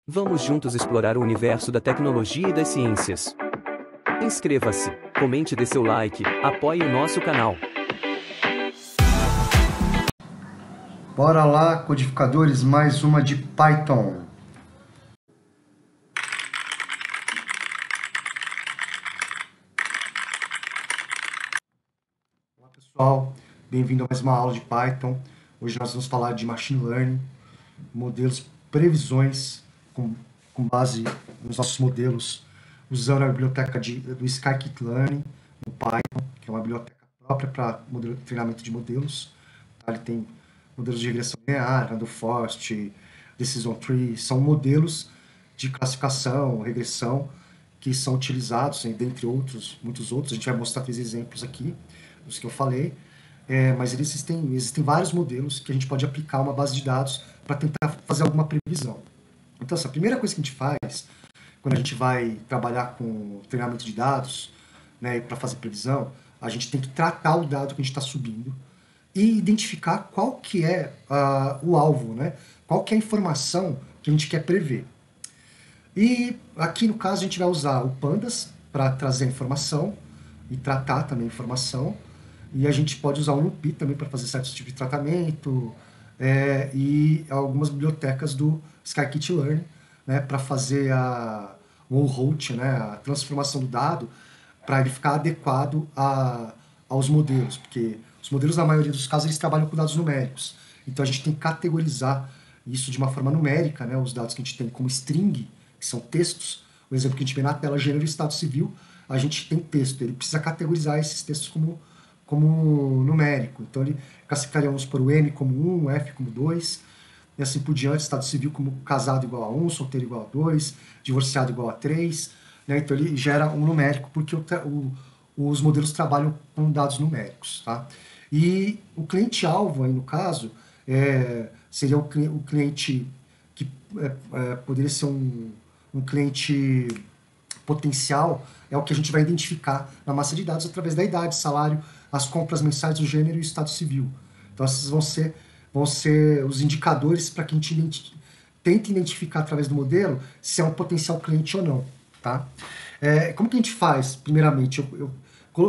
Vamos juntos explorar o universo da tecnologia e das ciências. Inscreva-se, comente, dê seu like, apoie o nosso canal. Bora lá, codificadores, mais uma de Python. Olá pessoal, bem-vindo a mais uma aula de Python. Hoje nós vamos falar de Machine Learning, modelos, previsões com base nos nossos modelos, usando a biblioteca do Scikit-Learn no Python, que é uma biblioteca própria para treinamento de modelos. Tá? Ele tem modelos de regressão linear, random forest, decision tree, são modelos de classificação, regressão, que são utilizados, dentre outros, muitos outros. A gente vai mostrar 3 exemplos aqui, dos que eu falei, mas existem vários modelos que a gente pode aplicar uma base de dados para tentar fazer alguma previsão. Então, essa primeira coisa que a gente faz, quando a gente vai trabalhar com treinamento de dados, né, para fazer previsão, a gente tem que tratar o dado que a gente está subindo e identificar qual que é o alvo, né? Qual que é a informação que a gente quer prever. E aqui no caso a gente vai usar o Pandas para trazer a informação e tratar também a informação. E a gente pode usar o NumPy também para fazer certos tipos de tratamento e algumas bibliotecas do Scikit-Learn, né, para fazer o on-route, né, a transformação do dado para ele ficar adequado aos modelos, porque os modelos, na maioria dos casos, eles trabalham com dados numéricos. Então, a gente tem que categorizar isso de uma forma numérica, né? Os dados que a gente tem como string, que são textos. O exemplo que a gente vê na tela, gênero e estado civil, a gente tem texto. Ele precisa categorizar esses textos como numérico. Então, ele classificaríamos por o M como 1, o F como 2, e assim por diante. Estado civil como casado igual a 1, solteiro igual a 2, divorciado igual a 3. Né? Então, ele gera um numérico, porque os modelos trabalham com dados numéricos, tá? E o cliente-alvo, aí no caso, seria o cliente que poderia ser um cliente potencial, é o que a gente vai identificar na massa de dados através da idade, salário, as compras mensais do gênero e o estado civil. Então, esses vão ser os indicadores para que a gente tente identificar através do modelo se é um potencial cliente ou não, tá? Como que a gente faz? Primeiramente, eu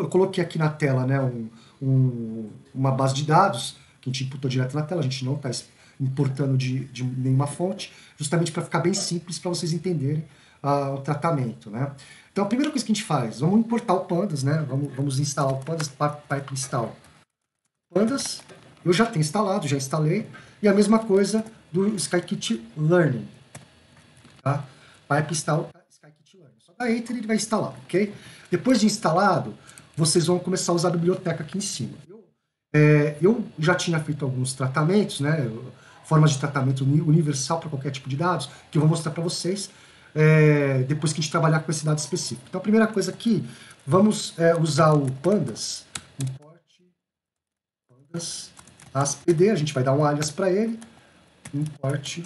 coloquei aqui na tela, né, uma base de dados que a gente imputou direto na tela, a gente não está importando de nenhuma fonte, justamente para ficar bem simples para vocês entenderem o tratamento, né? Então, a primeira coisa que a gente faz, vamos importar o Pandas, né? Vamos instalar o Pandas, pipe install Pandas, eu já tenho instalado, já instalei, e a mesma coisa do Scikit-Learn, tá? Pipe install Scikit-Learn. Só dá enter e ele vai instalar, ok? Depois de instalado, vocês vão começar a usar a biblioteca aqui em cima. Eu já tinha feito alguns tratamentos, né, formas de tratamento universal para qualquer tipo de dados, que eu vou mostrar para vocês depois que a gente trabalhar com esse dado específico. Então, a primeira coisa aqui, vamos usar o Pandas, import Pandas ASPD, a gente vai dar um alias para ele, import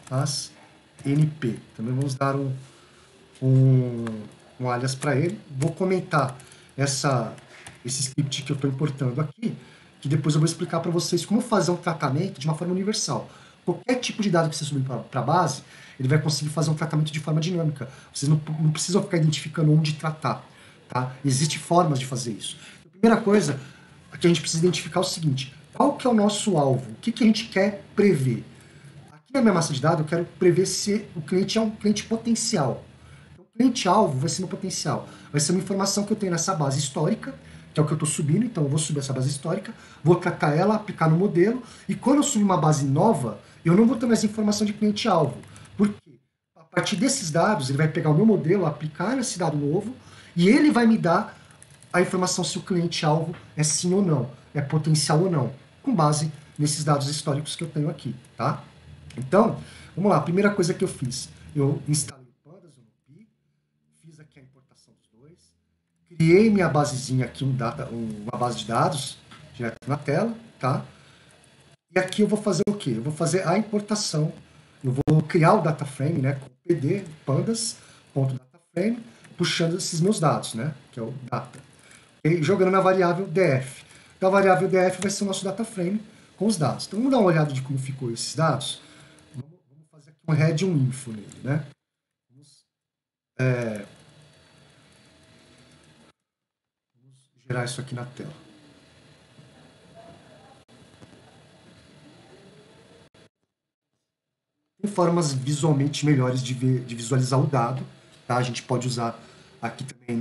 ASNP. Também vamos dar um alias para ele. Vou comentar esse script que eu estou importando aqui, que depois eu vou explicar para vocês como fazer um tratamento de uma forma universal. Qualquer tipo de dado que você subir para a base, ele vai conseguir fazer um tratamento de forma dinâmica. Vocês não precisam ficar identificando onde tratar. Tá? Existem formas de fazer isso. A primeira coisa que a gente precisa identificar é o seguinte: qual que é o nosso alvo? O que a gente quer prever? Aqui na minha massa de dados, eu quero prever se o cliente é um cliente potencial. Então, o cliente-alvo vai ser meu potencial. Vai ser uma informação que eu tenho nessa base histórica, que é o que eu estou subindo, então eu vou subir essa base histórica, vou tratar ela, aplicar no modelo, e quando eu subir uma base nova, eu não vou ter mais informação de cliente-alvo. Por quê? A partir desses dados, ele vai pegar o meu modelo, aplicar nesse dado novo, e ele vai me dar a informação se o cliente-alvo é sim ou não, é potencial ou não, com base nesses dados históricos que eu tenho aqui, tá? Então, vamos lá, a primeira coisa que eu fiz, eu instalei o Pandas, o NumPy, fiz aqui a importação dos dois, criei minha basezinha aqui, uma base de dados, direto na tela, tá? E aqui eu vou fazer o quê? Eu vou fazer a importação, eu vou criar o data frame, né, com pd pandas.dataframe, puxando esses meus dados, né, que é o data. E jogando na variável df. Então a variável df vai ser o nosso data frame com os dados. Então vamos dar uma olhada de como ficou esses dados. Vamos fazer aqui um head e um info nele, né? Vamos gerar isso aqui na tela. Tem formas visualmente melhores de visualizar o dado, tá? A gente pode usar aqui também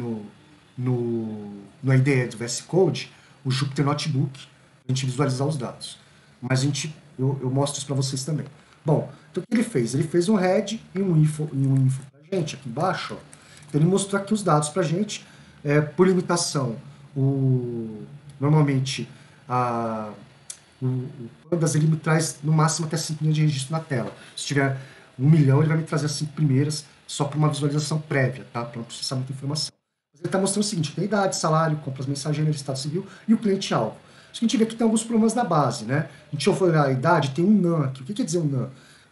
no IDE do VS Code o Jupyter Notebook para a gente visualizar os dados. Mas eu mostro isso para vocês também. Bom, então o que ele fez? Ele fez um head e um info para a gente aqui embaixo. Ó. Então ele mostrou aqui os dados para a gente. Por limitação, normalmente o Pandas ele me traz no máximo até 5 linhas de registro na tela. Se tiver 1 milhão, ele vai me trazer as 5 primeiras só para uma visualização prévia, tá? Para não processar muita informação. Mas ele está mostrando o seguinte: tem idade, salário, compras mensageiras, estado civil e o cliente-alvo. A gente vê que tem alguns problemas na base, né? A gente for olhar a idade, tem um NaN aqui. O que quer dizer um NaN?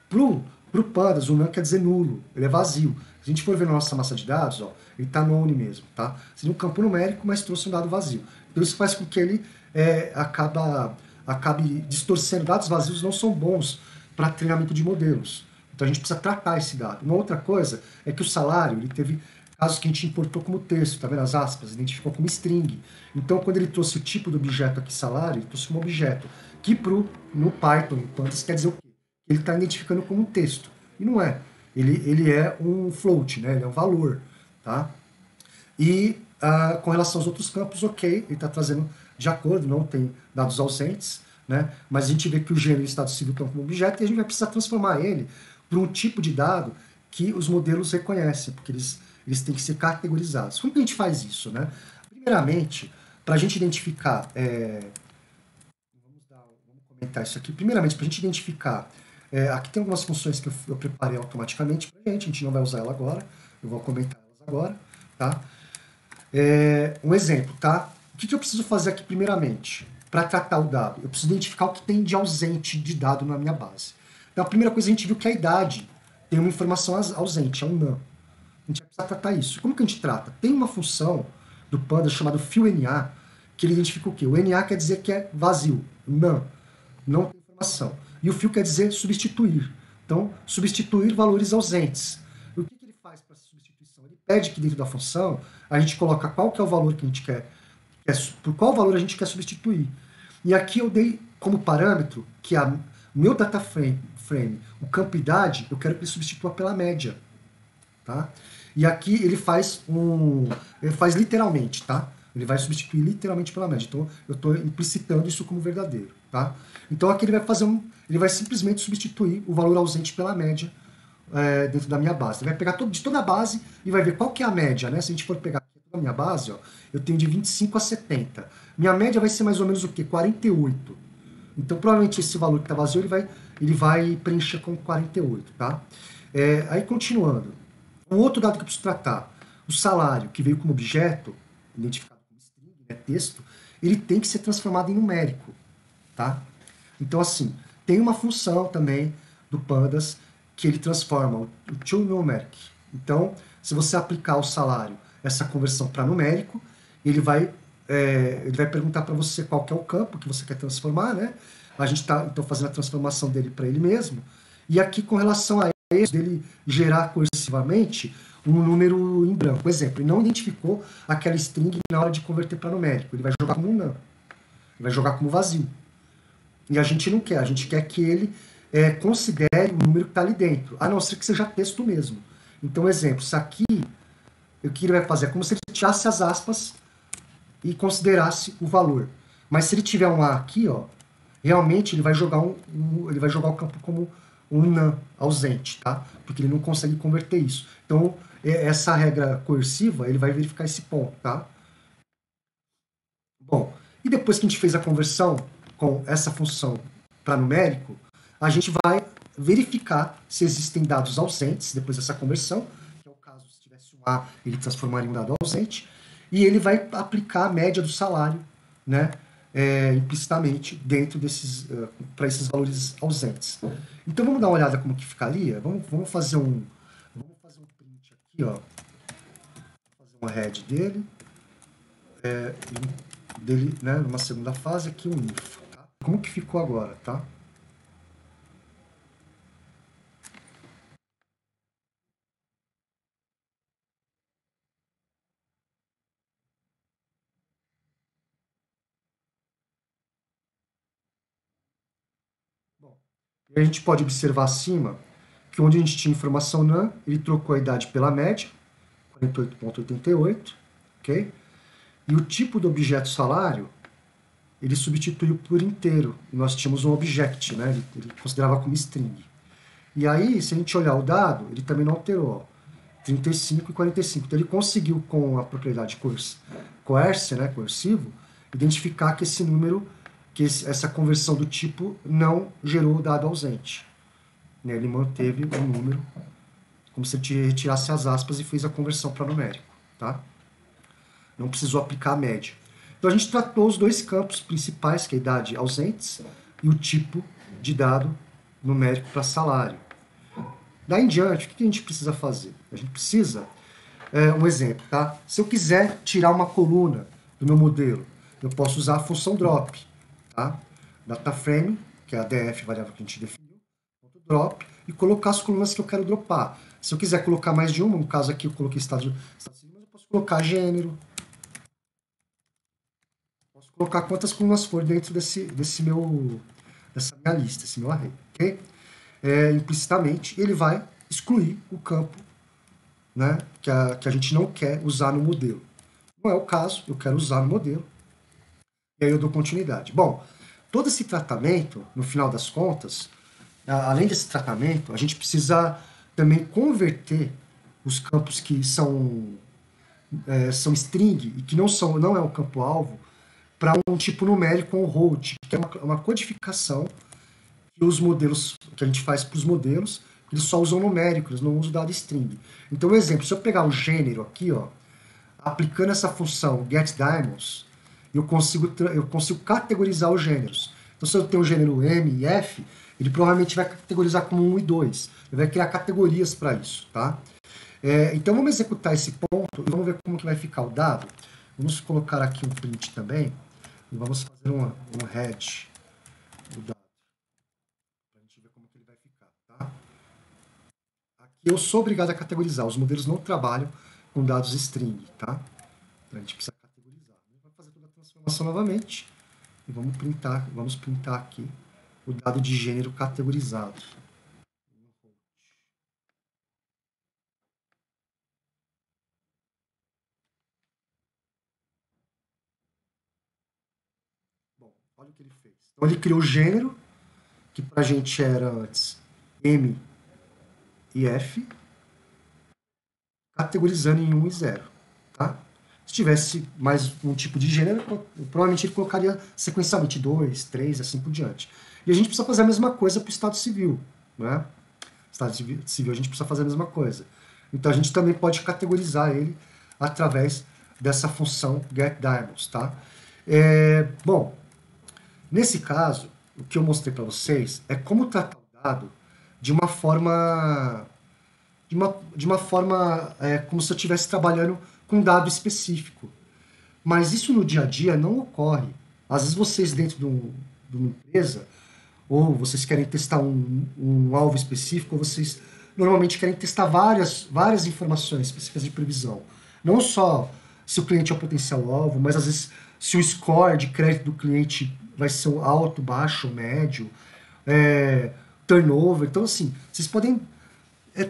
Pro Pandas, o NaN quer dizer nulo, ele é vazio. Se a gente for ver na nossa massa de dados, ó, ele está none mesmo, tá? Seria um campo numérico, mas trouxe um dado vazio. Então isso faz com que ele acabe distorcendo. Dados vazios não são bons para treinamento de modelos. Então a gente precisa tratar esse dado. Uma outra coisa é que o salário, ele teve casos que a gente importou como texto, tá vendo as aspas? Identificou como string. Então quando ele trouxe o tipo do objeto aqui, salário, ele trouxe um objeto que no Python, no Pandas, quer dizer o quê? Ele está identificando como um texto. E não é. Ele é um float, né? Ele é um valor, tá? E com relação aos outros campos, ok, ele está trazendo de acordo, não tem dados ausentes, né? Mas a gente vê que o gênero e o estado civil estão como objeto e a gente vai precisar transformar ele para um tipo de dado que os modelos reconhecem, porque eles têm que ser categorizados. Como que a gente faz isso, né? Primeiramente, para a gente identificar... vamos comentar isso aqui. Primeiramente, para a gente identificar... aqui tem algumas funções que eu preparei automaticamente para a gente não vai usar ela agora, eu vou comentar elas agora, tá? Um exemplo, tá? O que eu preciso fazer aqui primeiramente? Para tratar o dado, eu preciso identificar o que tem de ausente de dado na minha base. Então a primeira coisa a gente viu que a idade tem uma informação ausente, é um NaN. A gente vai precisar tratar isso. Como que a gente trata? Tem uma função do Pandas chamada fillNA, que ele identifica o quê? O NA quer dizer que é vazio, NaN, não tem informação. E o fill quer dizer substituir. Então, substituir valores ausentes. O que ele faz para essa substituição? Ele pede que dentro da função a gente coloca qual que é o valor que a gente quer, por qual valor a gente quer substituir. E aqui eu dei como parâmetro que meu data frame, o campo idade, eu quero que ele substitua pela média. Tá? E aqui ele faz literalmente, tá? Ele vai substituir literalmente pela média. Então eu estou implicitando isso como verdadeiro, tá? Então aqui ele vai simplesmente substituir o valor ausente pela média dentro da minha base. Ele vai pegar de toda a base e vai ver qual que é a média, né? Se a gente for pegar aqui toda a minha base, ó, eu tenho de 25 a 70. Minha média vai ser mais ou menos o quê? 48. Então provavelmente esse valor que está vazio ele vai preencher com 48, tá? Aí continuando. Um outro dado que eu preciso tratar, o salário, que veio como objeto, identificado como string, né, texto, ele tem que ser transformado em numérico, tá? Então, assim, tem uma função também do Pandas que ele transforma o toNumeric. Então, se você aplicar o salário, essa conversão para numérico, ele vai perguntar para você qual que é o campo que você quer transformar, né? A gente está, então, fazendo a transformação dele para ele mesmo. E aqui, com relação a dele gerar coercivamente um número em branco. Por exemplo, ele não identificou aquela string na hora de converter para numérico. Ele vai jogar como um NaN. Ele vai jogar como vazio. E a gente não quer. A gente quer que ele considere o número que está ali dentro, a não ser que seja texto mesmo. Então, exemplo, isso aqui, o que ele vai fazer é como se ele tirasse as aspas e considerasse o valor. Mas se ele tiver um A aqui, ó, realmente ele vai jogar o campo como um NaN ausente, tá? Porque ele não consegue converter isso. Então, essa regra coerciva, ele vai verificar esse ponto, tá? Bom, e depois que a gente fez a conversão com essa função para numérico, a gente vai verificar se existem dados ausentes depois dessa conversão, que é o caso, se tivesse um A, ele transformaria em um dado ausente, e ele vai aplicar a média do salário, né? Implicitamente dentro para esses valores ausentes. Então vamos dar uma olhada como que ficaria. Vamos fazer um print aqui, ó. Vou fazer uma head dele, né, numa segunda fase aqui um if. Tá? Como que ficou agora, tá? E a gente pode observar acima que onde a gente tinha informação NaN, ele trocou a idade pela média, 48,88, ok? E o tipo do objeto salário, ele substituiu por inteiro. E nós tínhamos um object, né? Ele considerava como string. E aí, se a gente olhar o dado, ele também não alterou. Ó, 35 e 45. Então ele conseguiu, com a propriedade coerce, né, coercivo, identificar que esse número, essa conversão do tipo não gerou o dado ausente. Ele manteve o número como se ele retirasse as aspas e fez a conversão para numérico. Tá? Não precisou aplicar a média. Então a gente tratou os dois campos principais, que é a idade ausentes e o tipo de dado numérico para salário. Daí em diante, o que a gente precisa fazer? A gente precisa, um exemplo, tá? Se eu quiser tirar uma coluna do meu modelo, eu posso usar a função drop, tá? DataFrame, que é a df, variável que a gente definiu, drop, e colocar as colunas que eu quero dropar. Se eu quiser colocar mais de uma, no caso aqui eu coloquei estado civil, mas eu posso colocar gênero, posso colocar quantas colunas for dentro dessa minha lista, esse meu array, ok? Implicitamente, ele vai excluir o campo, né, que a gente não quer usar no modelo. Não é o caso, eu quero usar no modelo, e aí eu dou continuidade. Bom, todo esse tratamento, no final das contas, além desse tratamento, a gente precisa também converter os campos que são string e que não é um campo-alvo para um tipo numérico on-hold, que é uma codificação que os modelos que a gente faz para os modelos, eles só usam numérico, eles não usam dado string. Então, um exemplo, se eu pegar o gênero aqui, ó, aplicando essa função getDiamonds, eu consigo categorizar os gêneros. Então, se eu tenho o gênero M e F, ele provavelmente vai categorizar como 1 e 2. Ele vai criar categorias para isso, tá? Então, vamos executar esse ponto e vamos ver como que vai ficar o dado. Vamos colocar aqui um print também e vamos fazer um head do dado. Para a gente ver como que ele vai ficar, tá? Aqui eu sou obrigado a categorizar. Os modelos não trabalham com dados string, tá? Então, a gente precisa categorizar. Vamos fazer toda a transformação novamente e vamos printar aqui o dado de gênero categorizado. Bom, olha o que ele fez. Então ele criou o gênero, que para a gente era antes M e F, categorizando em 1 e 0. Tá? Se tivesse mais um tipo de gênero, provavelmente ele colocaria sequencialmente 2, 3, assim por diante. E a gente precisa fazer a mesma coisa para o Estado Civil. Né? Estado Civil a gente precisa fazer a mesma coisa. Então a gente também pode categorizar ele através dessa função getDiamonds. Tá? Bom, nesse caso, o que eu mostrei para vocês é como tratar o dado de uma forma como se eu estivesse trabalhando com um dado específico. Mas isso no dia a dia não ocorre. Às vezes vocês dentro de uma empresa, ou vocês querem testar um alvo específico, ou vocês normalmente querem testar várias informações específicas de previsão. Não só se o cliente é o potencial alvo, mas às vezes se o score de crédito do cliente vai ser alto, baixo, médio, turnover. Então, assim, vocês podem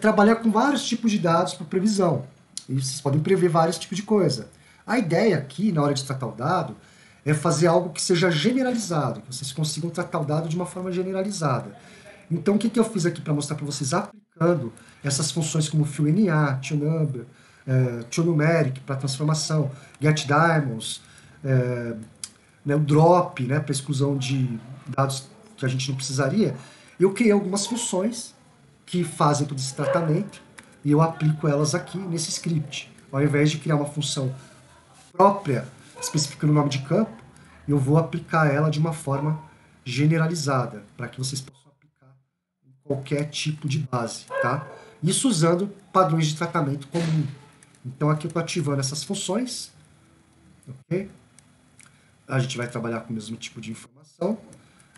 trabalhar com vários tipos de dados para previsão. E vocês podem prever vários tipos de coisa. A ideia aqui, na hora de tratar o dado, é fazer algo que seja generalizado, que vocês consigam tratar o dado de uma forma generalizada. Então, o que eu fiz aqui para mostrar para vocês, aplicando essas funções como FillNA, ToNumber, ToNumeric para transformação, getDiamonds, o drop, né, para exclusão de dados que a gente não precisaria, eu criei algumas funções que fazem todo esse tratamento e eu aplico elas aqui nesse script. Ao invés de criar uma função própria, especificando o nome de campo, eu vou aplicar ela de uma forma generalizada, para que vocês possam aplicar em qualquer tipo de base, tá? Isso usando padrões de tratamento comum. Então aqui eu estou ativando essas funções, ok? A gente vai trabalhar com o mesmo tipo de informação,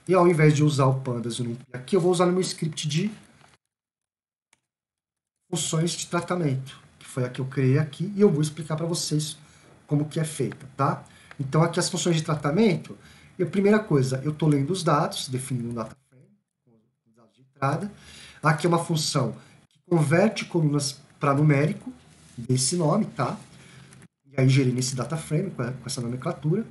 e ao invés de usar o pandas e o numpy aqui, eu vou usar no meu script de funções de tratamento, que foi a que eu criei aqui, e eu vou explicar para vocês como que é feita, tá? Então aqui as funções de tratamento, e a primeira coisa, eu estou lendo os dados, definindo um data frame, com os dados identificada. Aqui é uma função que converte colunas para numérico, desse nome, tá? E aí gerei nesse data frame com essa nomenclatura.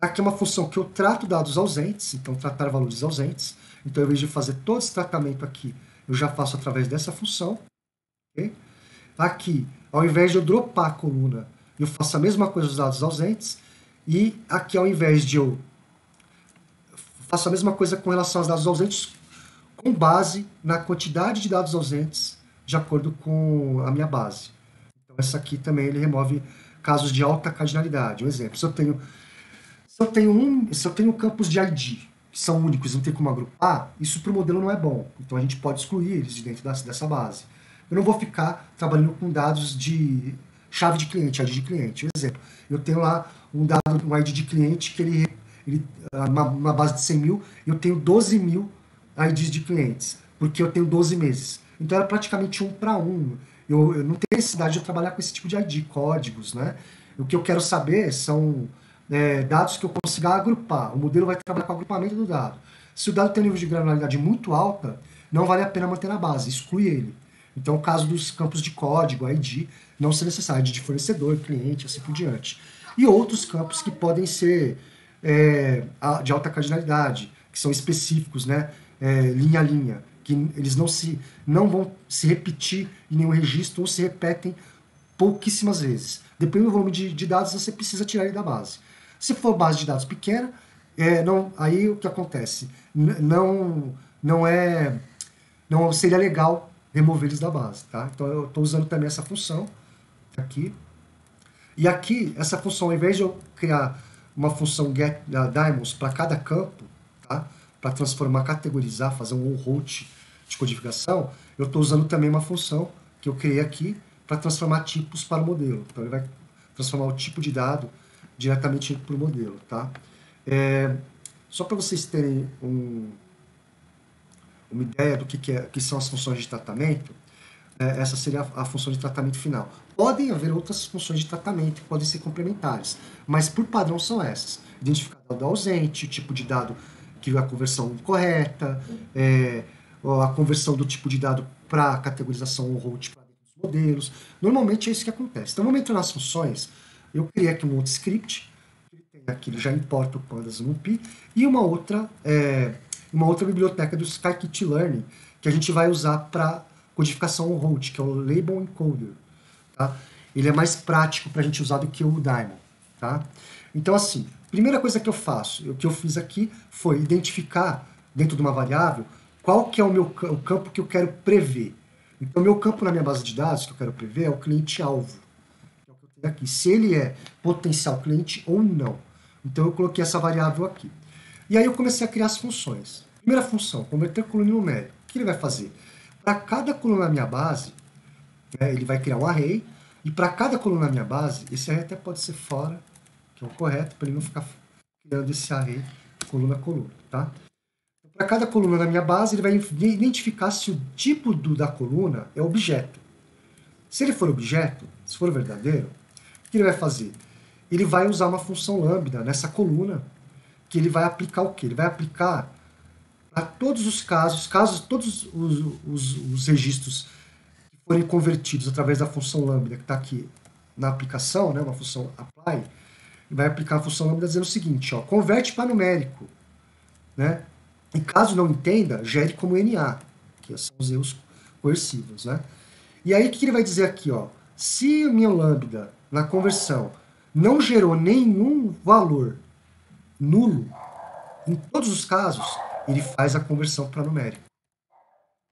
Aqui é uma função que eu trato dados ausentes, então tratar valores ausentes. Então, ao invés de fazer todo esse tratamento aqui, eu já faço através dessa função. Okay? Aqui, ao invés de eu dropar a coluna, eu faço a mesma coisa dos dados ausentes. E aqui, ao invés de eu faço a mesma coisa com relação aos dados ausentes, com base na quantidade de dados ausentes, de acordo com a minha base. Então, essa aqui também ele remove casos de alta cardinalidade. Um exemplo, se eu tenho campos de ID que são únicos e não tem como agrupar, isso para o modelo não é bom. Então a gente pode excluir eles de dentro dessa base. Eu não vou ficar trabalhando com dados de chave de cliente, ID de cliente. Por exemplo, eu tenho lá um ID de cliente que uma base de 100 mil, eu tenho 12 mil IDs de clientes, porque eu tenho 12 meses. Então era praticamente 1 para 1. Eu não tenho necessidade de trabalhar com esse tipo de ID, códigos, né? O que eu quero saber são dados que eu consiga agrupar. O modelo vai trabalhar com o agrupamento do dado. Se o dado tem um nível de granularidade muito alta, não vale a pena manter na base, exclui ele. Então, o caso dos campos de código, ID, não ser necessário, ID de fornecedor, cliente, assim por diante. E outros campos que podem ser de alta cardinalidade, que são específicos, né? Linha a linha, que eles não vão se repetir em nenhum registro ou se repetem pouquíssimas vezes. Dependendo do volume de dados, você precisa tirar ele da base. Se for base de dados pequena, aí o que acontece? Não seria legal remover eles da base. Tá? Então eu estou usando também essa função aqui. E aqui, essa função, ao invés de eu criar uma função getDiamonds para cada campo, tá? Para transformar, categorizar, fazer um on-route de codificação, eu estou usando também uma função que eu criei aqui para transformar tipos para o modelo. Então ele vai transformar o tipo de dado diretamente para o modelo. Tá? Só para vocês terem uma ideia do que são as funções de tratamento, essa seria a função de tratamento final. Podem haver outras funções de tratamento que podem ser complementares, mas por padrão são essas. Identificar dado ausente, tipo de dado que a conversão correta, a conversão do tipo de dado para categorização ou route para dentro dos modelos. Normalmente é isso que acontece. Então vamos entrar nas funções. Eu criei aqui um outro script, ele já importa o pandas no NumPy, e uma outra biblioteca do scikit-learn que a gente vai usar para codificação on-route, que é o Label Encoder. Tá? Ele é mais prático para a gente usar do que o Daimon. Tá? Então, assim, primeira coisa que eu faço, o que eu fiz aqui foi identificar, dentro de uma variável, qual que é o campo que eu quero prever. Então, o meu campo na minha base de dados que eu quero prever é o cliente-alvo. Que é o que eu tenho aqui. Se ele é potencial cliente ou não. Então, eu coloquei essa variável aqui. E aí eu comecei a criar as funções. Primeira função, converter coluna em numérico. O que ele vai fazer? Para cada coluna na minha base, ele vai criar um array, e para cada coluna na minha base, esse array até pode ser fora, que é o correto, para ele não ficar criando esse array coluna a coluna. Tá? Para cada coluna na minha base, ele vai identificar se o tipo da coluna é objeto. Se ele for objeto, se for verdadeiro, o que ele vai fazer? Ele vai usar uma função lambda nessa coluna, que ele vai aplicar o quê? Ele vai aplicar a todos os casos todos os registros que forem convertidos através da função lambda que está aqui na aplicação, né, uma função apply, ele vai aplicar a função lambda dizendo o seguinte, converte para numérico, né? E caso não entenda, gere como NA, que são os erros coercivos, né? E aí o que ele vai dizer aqui, se o meu lambda na conversão não gerou nenhum valor nulo, em todos os casos, ele faz a conversão para numérico.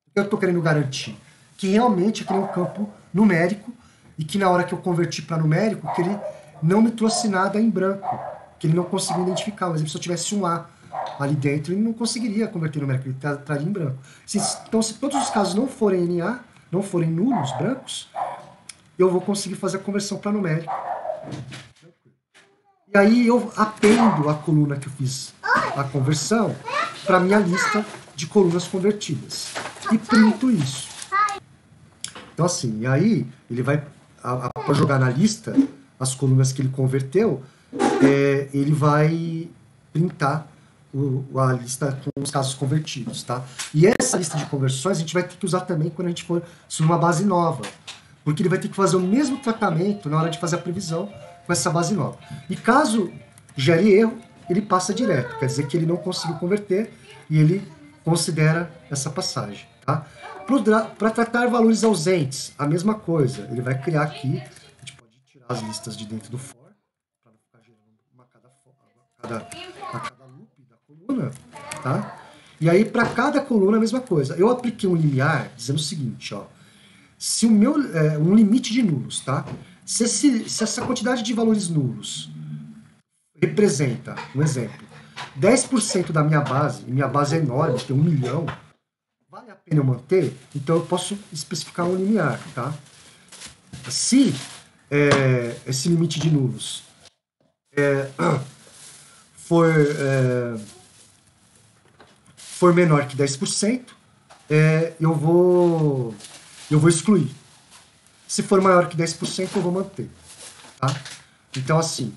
O que eu estou querendo garantir? Que realmente eu criei um campo numérico e que na hora que eu converti para numérico, que ele não me trouxe nada em branco, que ele não conseguiu identificar. Por exemplo, se eu tivesse um A ali dentro, ele não conseguiria converter numérico, ele estaria em branco. Então, se todos os casos não forem NA, não forem nulos, brancos, eu vou conseguir fazer a conversão para numérico. E aí eu appendo a coluna que eu fiz a conversão para a minha lista de colunas convertidas. E printo isso. Então assim, e aí ele vai, para jogar na lista as colunas que ele converteu, ele vai printar a lista com os casos convertidos, tá? E essa lista de conversões a gente vai ter que usar também quando a gente for subir uma base nova, porque ele vai ter que fazer o mesmo tratamento na hora de fazer a previsão com essa base nova. E caso gere erro, ele passa direto, quer dizer que ele não conseguiu converter e ele considera essa passagem, tá? Para tratar valores ausentes, a mesma coisa, ele vai criar aqui, a gente pode tirar as listas de dentro do for, para não ficar gerando uma a cada loop da coluna, tá? E aí, para cada coluna, a mesma coisa. Eu apliquei um limiar dizendo o seguinte, ó, se o meu, um limite de nulos, tá? Se essa quantidade de valores nulos representa, um exemplo, 10% da minha base, e minha base é enorme, tem 1 milhão, vale a pena eu manter? Então eu posso especificar um limiar, tá? Se esse limite de nulos for menor que 10%, eu vou excluir. Se for maior que 10%, eu vou manter. Tá? Então, assim,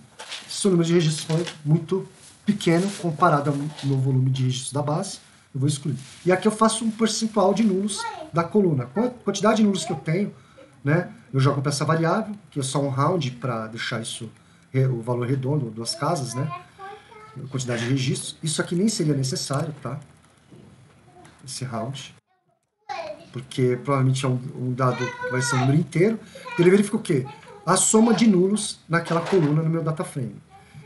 se o número de registros for muito pequeno comparado ao meu volume de registros da base, eu vou excluir. E aqui eu faço um percentual de nulos da coluna. A quantidade de nulos que eu tenho, né, eu jogo para essa variável, que é só um round para deixar isso o valor redondo, duas casas, né? A quantidade de registros. Isso aqui nem seria necessário, tá? Esse round. Porque provavelmente é um dado que vai ser um número inteiro. Ele verifica o quê? A soma de nulos naquela coluna no meu data frame,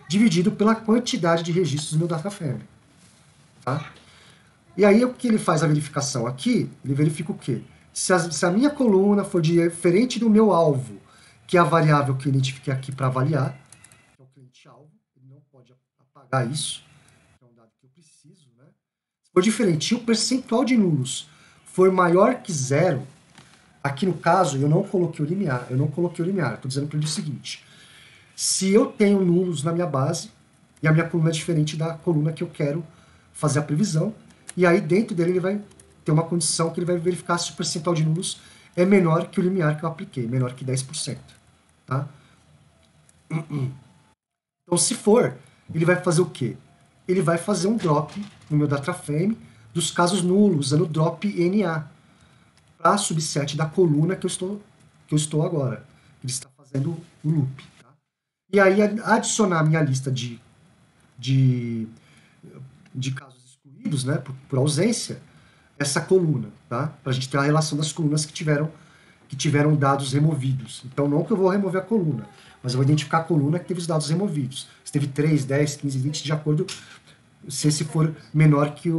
dividido pela quantidade de registros no meu data frame. Tá? E aí o que ele faz a verificação aqui? Ele verifica o quê? Se a minha coluna for diferente do meu alvo, que é a variável que eu identifiquei aqui para avaliar, que é o cliente-alvo, ele não pode apagar isso, que é um dado que eu preciso, né? Se for diferente e o percentual de nulos for maior que zero, aqui no caso eu não coloquei o limiar, estou dizendo para ele o seguinte: se eu tenho nulos na minha base e a minha coluna é diferente da coluna que eu quero fazer a previsão, e aí dentro dele ele vai ter uma condição que ele vai verificar se o percentual de nulos é menor que o limiar que eu apliquei, menor que 10%. Tá? Então, se for, ele vai fazer o quê? Ele vai fazer um drop no meu data frame dos casos nulos, usando drop NA, para a subset da coluna que eu estou agora. Ele está fazendo o loop. Tá? E aí, adicionar a minha lista de casos excluídos, né, por ausência, essa coluna, tá? Para a gente ter a relação das colunas que tiveram dados removidos. Então, não que eu vou remover a coluna, mas eu vou identificar a coluna que teve os dados removidos. Se teve 3, 10, 15, 20, de acordo se esse for menor que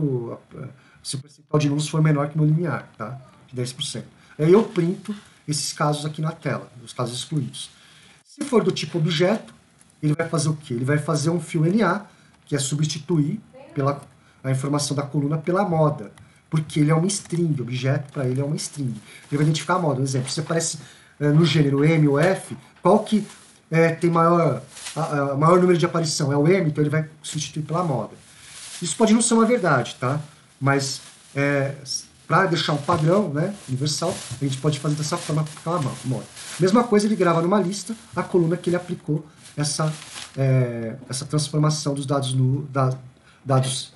se o percentual de nulos for menor que o meu limiar, tá? De 10%. Aí eu printo esses casos aqui na tela, os casos excluídos. Se for do tipo objeto, ele vai fazer o quê? Ele vai fazer um fio NA, que é substituir a informação da coluna pela moda, porque ele é uma string, objeto para ele é uma string. Ele vai identificar a moda. Por exemplo, se aparece no gênero M ou F, qual que tem maior número de aparição? É o M, então ele vai substituir pela moda. Isso pode não ser uma verdade, tá? Mas para deixar um padrão, né, universal, a gente pode fazer dessa forma com aquela moda. Mesma coisa, ele grava numa lista a coluna que ele aplicou essa transformação dos dados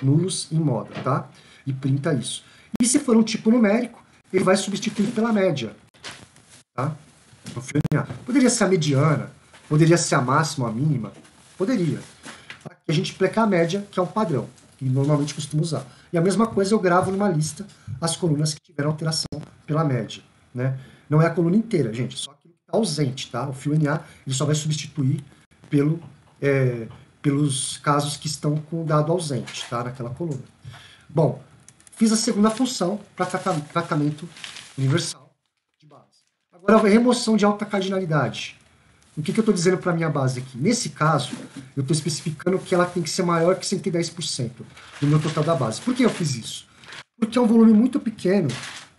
nulos em moda, tá? E printa isso. E se for um tipo numérico, ele vai substituir pela média, tá? Poderia ser a mediana, poderia ser a máxima ou a mínima, poderia. Aqui a gente aplica a média, que é um padrão, que normalmente costumo usar. E a mesma coisa eu gravo numa lista as colunas que tiveram alteração pela média, né? Não é a coluna inteira, gente, só que está ausente, tá? O fio NA ele só vai substituir pelos casos que estão com o dado ausente, tá? Naquela coluna. Bom, fiz a segunda função para tratamento universal de base. Agora, a remoção de alta cardinalidade. O que eu estou dizendo para a minha base aqui? Nesse caso, eu estou especificando que ela tem que ser maior que 110% do meu total da base. Por que eu fiz isso? Porque é um volume muito pequeno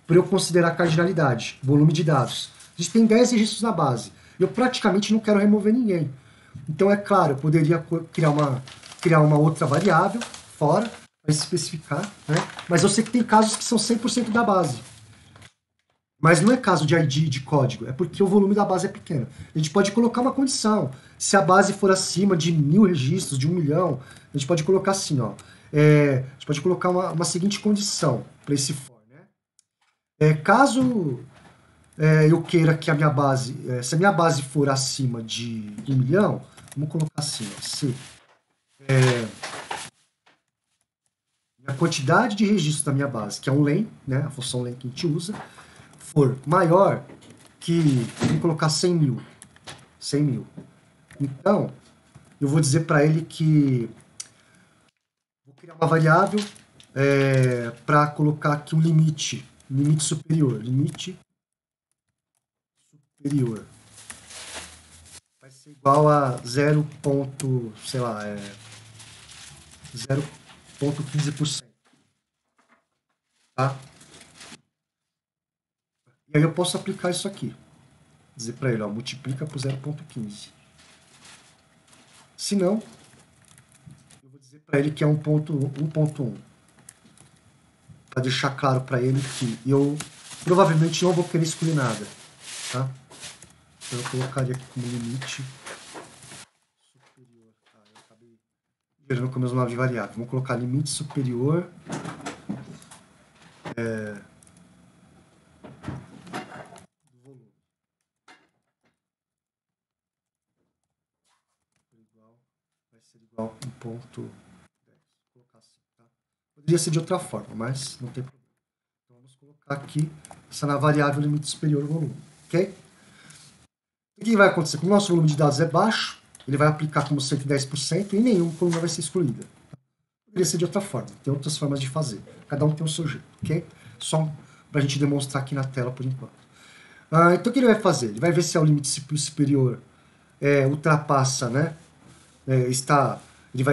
para eu considerar cardinalidade, volume de dados. A gente tem 10 registros na base. Eu praticamente não quero remover ninguém. Então, é claro, eu poderia criar uma outra variável fora para especificar, né? Mas eu sei que tem casos que são 100% da base. Mas não é caso de ID, de código, é porque o volume da base é pequeno. A gente pode colocar uma condição. Se a base for acima de 1000 registros, de 1 milhão, a gente pode colocar assim, ó. a gente pode colocar uma seguinte condição para esse for, né? Caso eu queira que a minha base, se a minha base for acima de 1 milhão, vamos colocar assim, ó, se a quantidade de registros da minha base, que é um len, né, a função len que a gente usa, for maior que, vamos colocar 100 mil. 100 mil. Então, eu vou dizer para ele que vou criar uma variável para colocar aqui um limite superior. Limite superior. Vai ser igual a 0, sei lá, 0,15%. Tá? E aí eu posso aplicar isso aqui. Dizer para ele, ó, multiplica por 0,15. Se não, eu vou dizer para ele que é 1,1. Para deixar claro para ele que eu provavelmente não vou querer excluir nada. Tá? Então eu colocaria aqui como limite superior. Eu acabei gerando com meus nomes de variável. Vamos colocar limite superior. Do volume. Vai ser igual a 1,10. Vou colocar assim, tá? Poderia ser de outra forma, mas não tem problema. Então vamos colocar aqui essa na variável limite superior ao volume. Ok? O que vai acontecer? Como o nosso volume de dados é baixo, ele vai aplicar como 110% e nenhuma coluna vai ser excluída. Poderia ser de outra forma, tem outras formas de fazer. Cada um tem o seu jeito, ok? Só para a gente demonstrar aqui na tela por enquanto. Então o que ele vai fazer? Ele vai ver se é o limite superior ultrapassa, né? Ele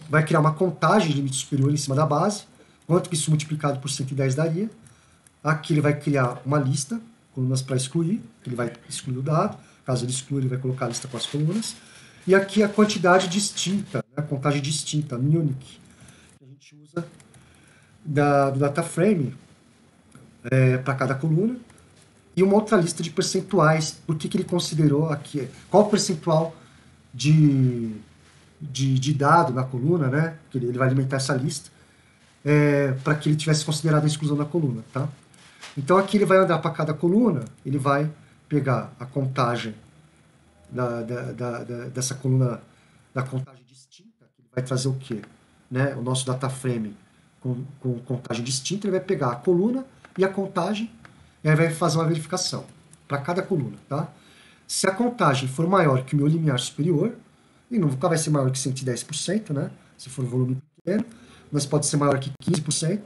vai criar uma contagem de limite superior em cima da base, quanto que isso multiplicado por 110 daria. Aqui ele vai criar uma lista, colunas para excluir, ele vai excluir o dado. Caso ele exclua, ele vai colocar a lista com as colunas. E aqui a quantidade distinta, né, a contagem distinta, unique, que a gente usa do data frame para cada coluna. E uma outra lista de percentuais, por que ele considerou aqui, qual o percentual de dado na coluna, né, que ele vai alimentar essa lista, para que ele tivesse considerado a exclusão da coluna. Tá? Então aqui ele vai andar para cada coluna, ele vai pegar a contagem dessa coluna, da contagem distinta, que ele vai trazer o quê? Né? O nosso data frame com contagem distinta, ele vai pegar a coluna e a contagem, e aí vai fazer uma verificação para cada coluna. Tá? Se a contagem for maior que o meu limiar superior, e nunca vai ser maior que 110%, né? Se for um volume pequeno, mas pode ser maior que 15%,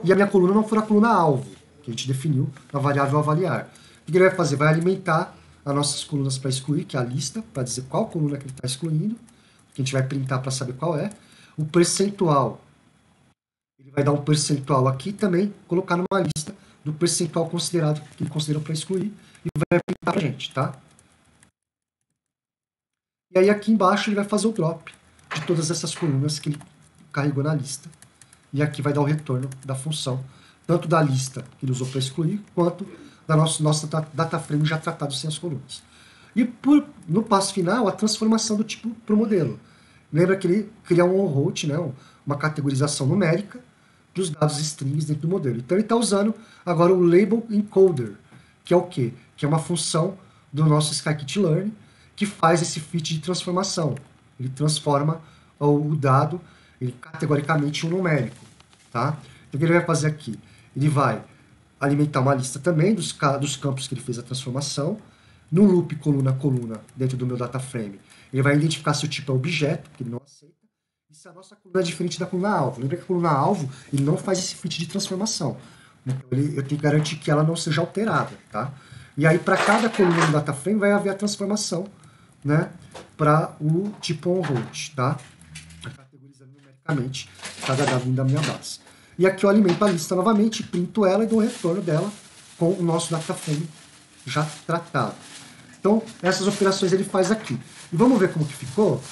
e a minha coluna não for a coluna alvo, que a gente definiu na variável avaliar. O que ele vai fazer? Vai alimentar as nossas colunas para excluir, que é a lista, para dizer qual coluna que ele está excluindo, que a gente vai printar para saber qual é. O percentual, ele vai dar um percentual aqui também, colocar numa lista do percentual considerado, que ele considerou para excluir, e vai printar para a gente, tá? E aí aqui embaixo ele vai fazer o drop de todas essas colunas que ele carregou na lista. E aqui vai dar o retorno da função, tanto da lista que ele usou para excluir, quanto da nossa data frame já tratado sem as colunas. E no passo final, a transformação do tipo para o modelo. Lembra que ele cria um on-route, né, uma categorização numérica dos dados strings dentro do modelo. Então ele está usando agora o label encoder, que é o quê? Que é uma função do nosso scikit-learn, que faz esse fit de transformação. Ele transforma o dado categoricamente em um numérico. Tá? Então o que ele vai fazer aqui? Ele vai alimentar uma lista também dos campos que ele fez a transformação. No loop coluna a coluna, dentro do meu data frame, ele vai identificar se o tipo é objeto, que ele não aceita, e se a nossa coluna é diferente da coluna alvo. Lembra que a coluna alvo ele não faz esse fit de transformação. Então eu tenho que garantir que ela não seja alterada. Tá? E aí para cada coluna do data frame vai haver a transformação, né, para o tipo on-route, tá? Categorizando numericamente cada dado da minha base. E aqui eu alimento a lista novamente, printo ela e dou o retorno dela com o nosso data frame já tratado. Então, essas operações ele faz aqui. E vamos ver como que ficou?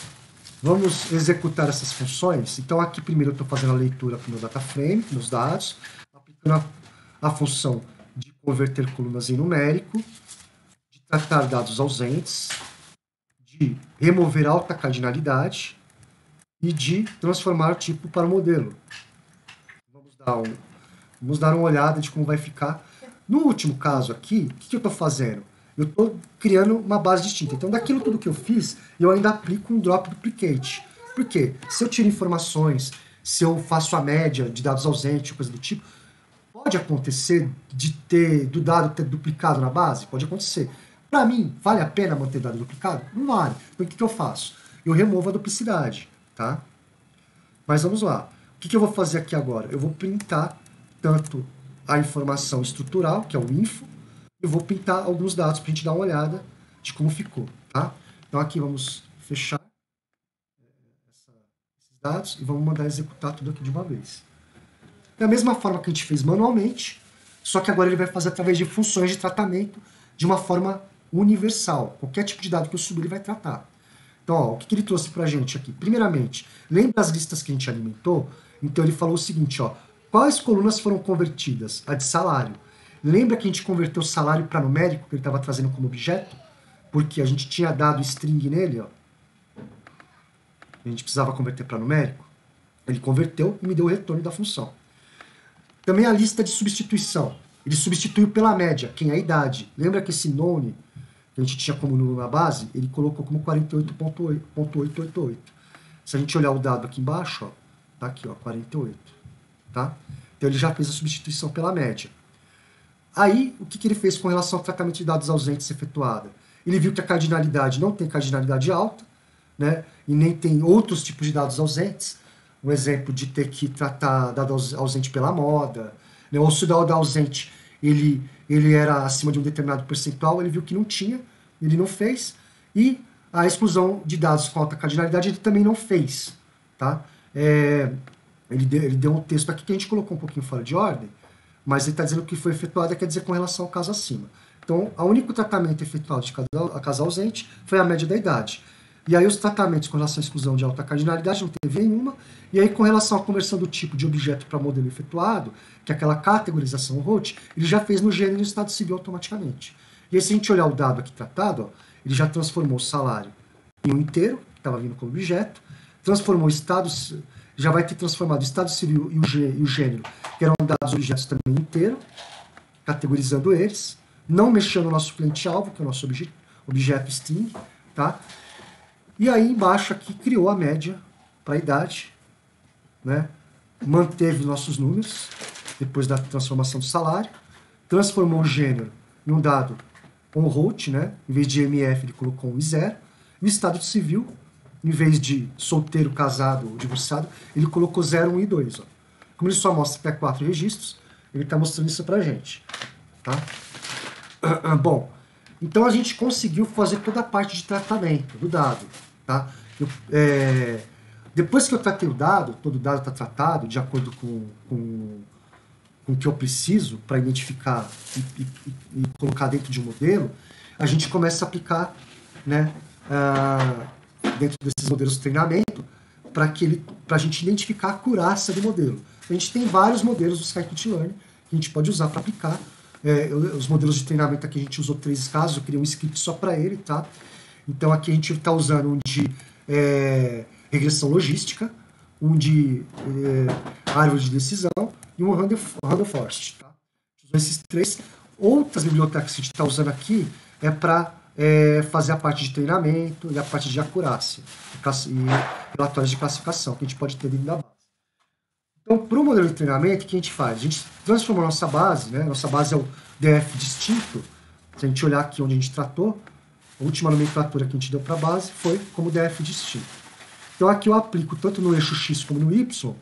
Vamos executar essas funções. Então, aqui primeiro eu estou fazendo a leitura para o meu data frame, meus dados, aplicando a função de converter colunas em numérico, de tratar dados ausentes, de remover alta cardinalidade, e de transformar o tipo para o modelo. Vamos dar uma olhada de como vai ficar. No último caso aqui, o que eu estou fazendo? Eu estou criando uma base distinta. Então, daquilo tudo que eu fiz, eu ainda aplico um drop duplicate. Por quê? Se eu tiro informações, se eu faço a média de dados ausentes, coisa do tipo, pode acontecer do dado ter duplicado na base? Pode acontecer. Para mim, vale a pena manter dado duplicado? Não vale. Então, o que eu faço? Eu removo a duplicidade, tá? Mas vamos lá. O que eu vou fazer aqui agora? Eu vou printar tanto a informação estrutural, que é o info, eu vou pintar alguns dados para a gente dar uma olhada de como ficou, tá? Então aqui vamos fechar esses dados e vamos mandar executar tudo aqui de uma vez. Da mesma forma que a gente fez manualmente, só que agora ele vai fazer através de funções de tratamento de uma forma universal. Qualquer tipo de dado que eu subir, ele vai tratar. Então, ó, o que ele trouxe para a gente aqui? Primeiramente, lembra as listas que a gente alimentou? Então ele falou o seguinte, ó, quais colunas foram convertidas? A de salário. Lembra que a gente converteu o salário para numérico, que ele estava trazendo como objeto? Porque a gente tinha dado string nele, ó. A gente precisava converter para numérico. Ele converteu e me deu o retorno da função. Também a lista de substituição. Ele substituiu pela média, quem é a idade. Lembra que esse none, que a gente tinha como nulo na base, ele colocou como 48.888. Se a gente olhar o dado aqui embaixo, ó, tá aqui, ó, 48. Tá? Então ele já fez a substituição pela média. Aí, o que ele fez com relação ao tratamento de dados ausentes efetuada? Ele viu que a cardinalidade não tem cardinalidade alta, né? E nem tem outros tipos de dados ausentes. Um exemplo de ter que tratar dado ausente pela moda, né? Ou se o dado ausente ele era acima de um determinado percentual, ele viu que não tinha, ele não fez. E a exclusão de dados com alta cardinalidade ele também não fez. Tá? Ele deu um texto aqui que a gente colocou um pouquinho fora de ordem, mas ele está dizendo que foi efetuado, quer dizer, com relação ao caso acima. Então, o único tratamento efetuado de caso ausente foi a média da idade. E aí os tratamentos com relação à exclusão de alta cardinalidade não teve nenhuma. E aí com relação à conversão do tipo de objeto para modelo efetuado, que é aquela categorização root, ele já fez no gênero e no estado civil automaticamente. E aí se a gente olhar o dado aqui tratado, ó, ele já transformou o salário em um inteiro, que estava vindo como objeto, transformou o estado, já vai ter transformado o estado civil e o gênero, que eram dados objetos também inteiro, categorizando eles, não mexendo no nosso cliente-alvo, que é o nosso objeto string, tá? E aí embaixo aqui criou a média para a idade, né? Manteve nossos números, depois da transformação do salário, transformou o gênero num dado on-root, né? Em vez de MF ele colocou um I0, e o estado civil, em vez de solteiro, casado ou divorciado, ele colocou 0, 1 e 2. Ó. Como ele só mostra até 4 registros, ele está mostrando isso para a gente. Tá? Bom, então a gente conseguiu fazer toda a parte de tratamento do dado. Tá? Depois que eu tratei o dado, todo o dado está tratado de acordo com o que eu preciso para identificar e colocar dentro de um modelo, a gente começa a aplicar, né, dentro desses modelos de treinamento para a gente identificar a acurácia do modelo. A gente tem vários modelos do Scikit-Learn que a gente pode usar para aplicar. Os modelos de treinamento aqui a gente usou 3 casos, eu criei um script só para ele, tá? Então aqui a gente está usando um de regressão logística, um de árvore de decisão e um random forest. Tá? Esses 3. Outras bibliotecas que a gente está usando aqui é para fazer a parte de treinamento e a parte de acurácia e relatórios de classificação que a gente pode ter dentro da base. Então, para o modelo de treinamento, o que a gente faz? A gente transforma a nossa base, né? Nossa base é o DF distinto. Se a gente olhar aqui onde a gente tratou, a última nomenclatura que a gente deu para a base foi como DF distinto. Então aqui eu aplico tanto no eixo X como no Y,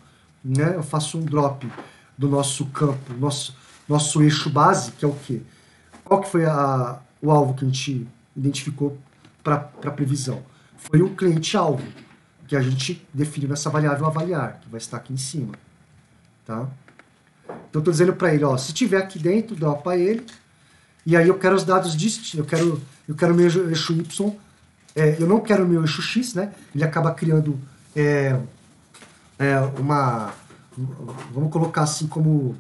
né? Eu faço um drop do nosso campo, nosso eixo base, que é o quê? Qual que foi o alvo que a gente identificou para previsão? Foi o cliente-alvo, que a gente definiu nessa variável avaliar, que vai estar aqui em cima. Tá? Então eu estou dizendo para ele, ó, se tiver aqui dentro, dropa ele, e aí eu quero os dados distintos, eu quero o meu eixo Y, eu não quero o meu eixo X, né? Ele acaba criando vamos colocar assim como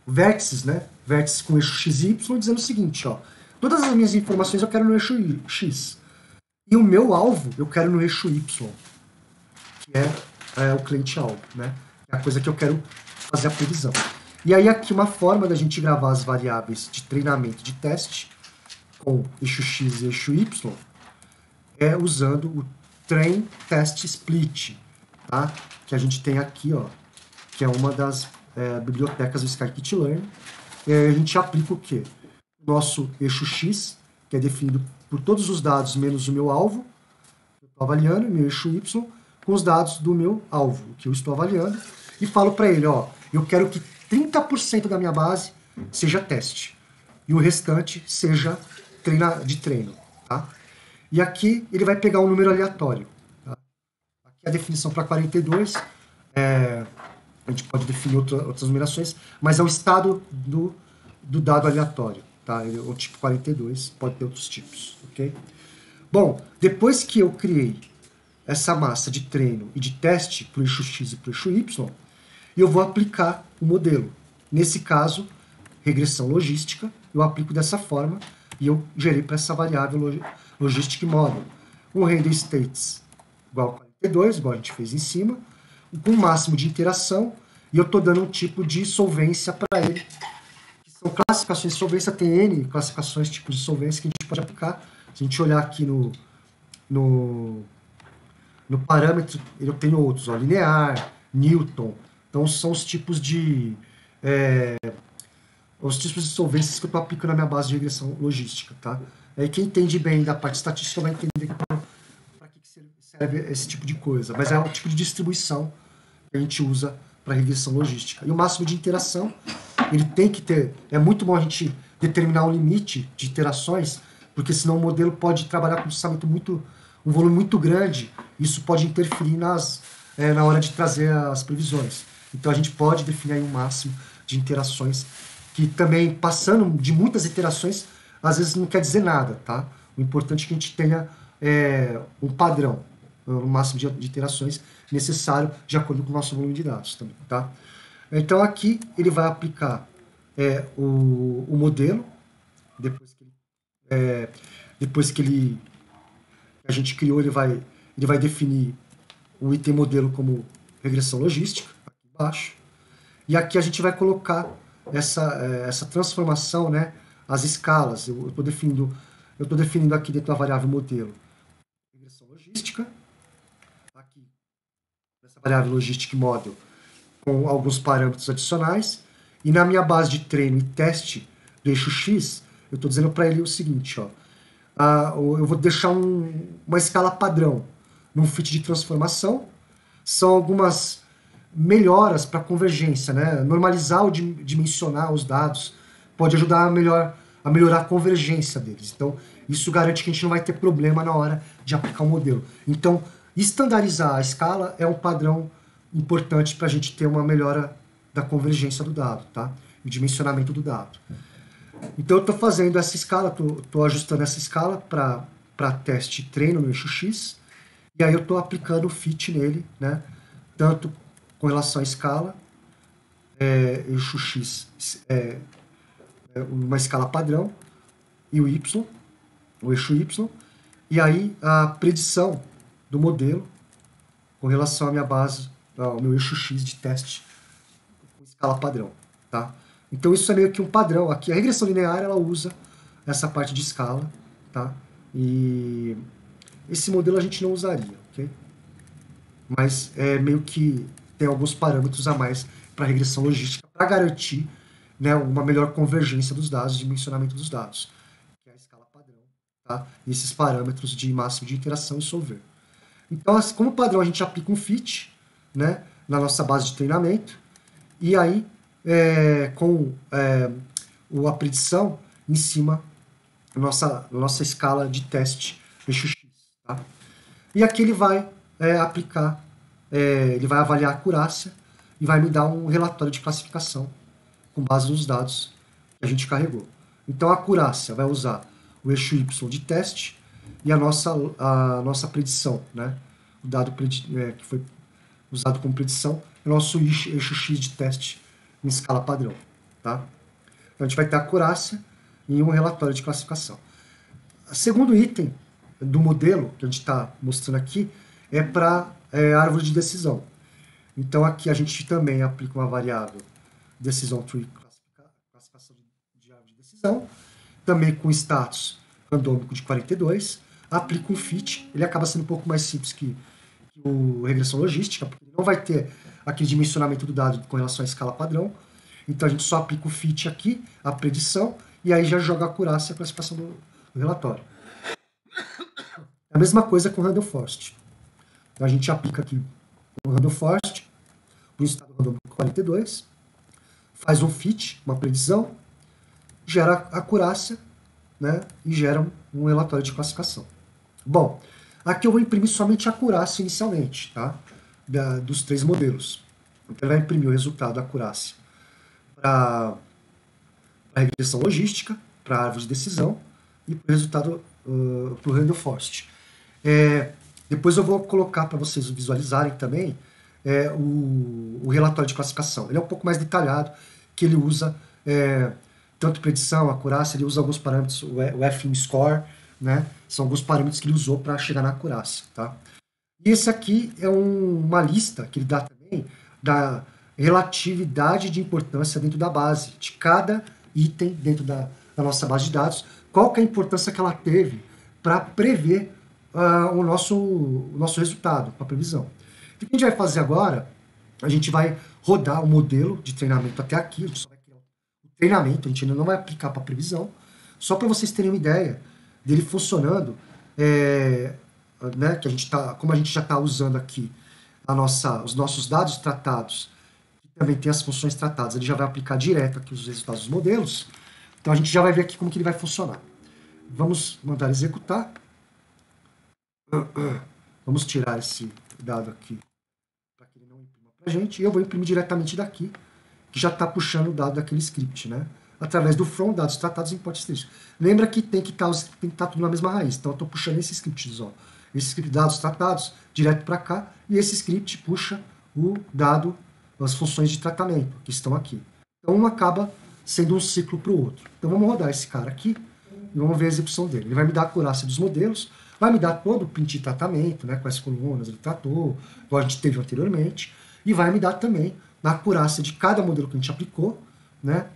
vértices, né? Vértices com eixo X e Y, dizendo o seguinte, ó, todas as minhas informações eu quero no eixo X, e o meu alvo eu quero no eixo Y. é o cliente-alvo, né? É a coisa que eu quero fazer a previsão. E aí aqui uma forma da gente gravar as variáveis de treinamento de teste com eixo X e eixo Y é usando o train test split, tá? Que a gente tem aqui, ó, que é uma das bibliotecas do scikit-learn. E aí a gente aplica o quê? Nosso eixo X, que é definido por todos os dados menos o meu alvo, que eu estou avaliando, e meu eixo Y, com os dados do meu alvo, que eu estou avaliando, e falo para ele, ó, eu quero que 30% da minha base seja teste, e o restante seja de treino, tá? E aqui ele vai pegar um número aleatório. Tá? Aqui a definição para 42, a gente pode definir outras numerações, mas é o estado do dado aleatório. Tá? O tipo 42 pode ter outros tipos. Okay? Bom, depois que eu criei essa massa de treino e de teste para o eixo X e para o eixo Y, eu vou aplicar o modelo. Nesse caso, regressão logística, eu aplico dessa forma e eu gerei para essa variável logistic model. Um render states igual a 42, igual a gente fez em cima, com o máximo de interação, e eu estou dando um tipo de solvência para ele. Que são classificações de solvência, tem N classificações, tipos de solvência que a gente pode aplicar. Se a gente olhar aqui no parâmetro, eu tenho outros, ó, linear, Newton. Então são os tipos de solvências que eu estou aplicando na minha base de regressão logística. Tá? Aí quem entende bem da parte estatística vai entender para que serve esse tipo de coisa. Mas é o tipo de distribuição que a gente usa para regressão logística. E o máximo de interação, ele tem que ter... É muito bom a gente determinar um limite de iterações, porque senão o modelo pode trabalhar com um volume muito grande, e isso pode interferir na hora de trazer as previsões. Então a gente pode definir aí um máximo de interações, que também, passando de muitas iterações, às vezes não quer dizer nada, tá? O importante é que a gente tenha um padrão, o máximo de iterações necessário de acordo com o nosso volume de dados também, tá? Então aqui ele vai aplicar o modelo, depois que a gente criou, ele vai definir o item modelo como regressão logística, aqui embaixo, e aqui a gente vai colocar essa transformação, né, as escalas. Eu estou definindo aqui dentro da variável modelo regressão logística, aqui nessa variável logistic model, com alguns parâmetros adicionais, e na minha base de treino e teste do eixo X, eu estou dizendo para ele o seguinte, ó, eu vou deixar uma escala padrão num fit de transformação, são algumas melhoras para convergência, né? Normalizar ou dimensionar os dados pode ajudar a melhorar a convergência deles. Então, isso garante que a gente não vai ter problema na hora de aplicar o modelo. Então, estandarizar a escala é um padrão importante para a gente ter uma melhora da convergência do dado, tá? E o dimensionamento do dado. Então, eu estou fazendo essa escala, estou ajustando essa escala para teste e treino no eixo X, e aí eu estou aplicando o fit nele, né? Tanto com relação à escala, eixo X uma escala padrão, e o eixo Y, e aí a predição do modelo com relação à minha base, ao meu eixo X de teste com escala padrão, tá? Então isso é meio que um padrão. Aqui a regressão linear, ela usa essa parte de escala, tá? E esse modelo a gente não usaria, ok? Mas é meio que tem alguns parâmetros a mais para regressão logística para garantir, né, uma melhor convergência dos dados, dimensionamento dos dados, que é a escala padrão, tá? E esses parâmetros de máximo de interação e solver. Então, como padrão, a gente aplica um fit, né, na nossa base de treinamento, e aí com a predição em cima da nossa escala de teste eixo X. Tá? E aqui ele vai aplicar, ele vai avaliar a acurácia e vai me dar um relatório de classificação com base nos dados que a gente carregou. Então a acurácia vai usar o eixo Y de teste e a nossa predição, né? O dado que foi usado como predição é o nosso eixo X de teste em escala padrão. Tá? Então a gente vai ter a acurácia e um relatório de classificação. O segundo item do modelo que a gente está mostrando aqui é para árvore de decisão. Então aqui a gente também aplica uma variável decisão tree, classificação de árvore de decisão, também com status randômico de 42, aplica um fit, ele acaba sendo um pouco mais simples que o regressão logística, porque ele não vai ter aquele dimensionamento do dado com relação à escala padrão, então a gente só aplica o fit aqui, a predição, e aí já joga a acurácia e a classificação do relatório. A mesma coisa com o Random Forest. Então a gente aplica aqui o Random Forest, o estado randômico 42, faz um fit, uma predição, gera acurácia, né, e gera um relatório de classificação. Bom, aqui eu vou imprimir somente a acurácia inicialmente, tá? Dos 3 modelos. Então ele vai imprimir o resultado da acurácia para a regressão logística, para a árvore de decisão e para o resultado para o Random Forest. Depois eu vou colocar para vocês visualizarem também o relatório de classificação. Ele é um pouco mais detalhado, que ele usa tanto predição, acurácia, ele usa alguns parâmetros, o FIM Score, né? São alguns parâmetros que ele usou para chegar na acurácia. Tá? E esse aqui é uma lista que ele dá também da relatividade de importância dentro da base, de cada item dentro da nossa base de dados, qual que é a importância que ela teve para prever o nosso resultado, para a previsão. Então, o que a gente vai fazer agora, a gente vai rodar o modelo de treinamento até aqui, a gente só vai criar o treinamento, a gente ainda não vai aplicar para a previsão, só para vocês terem uma ideia dele funcionando, né, que como a gente já está usando aqui os nossos dados tratados, que também tem as funções tratadas, ele já vai aplicar direto aqui os resultados dos modelos, então a gente já vai ver aqui como que ele vai funcionar. Vamos mandar executar. Vamos tirar esse dado aqui para que ele não imprima para a gente. E eu vou imprimir diretamente daqui, que já está puxando o dado daquele script, né? Através do from, dados tratados em import string. Lembra que tem que estar tudo na mesma raiz. Então eu estou puxando esse script, ó. Esse script dados tratados direto para cá. E esse script puxa o dado, as funções de tratamento que estão aqui. Então um acaba sendo um ciclo para o outro. Então vamos rodar esse cara aqui e vamos ver a execução dele. Ele vai me dar a acurácia dos modelos, vai me dar todo o print de tratamento, né, quais colunas ele tratou, igual a gente teve anteriormente, e vai me dar também a acurácia de cada modelo que a gente aplicou, né,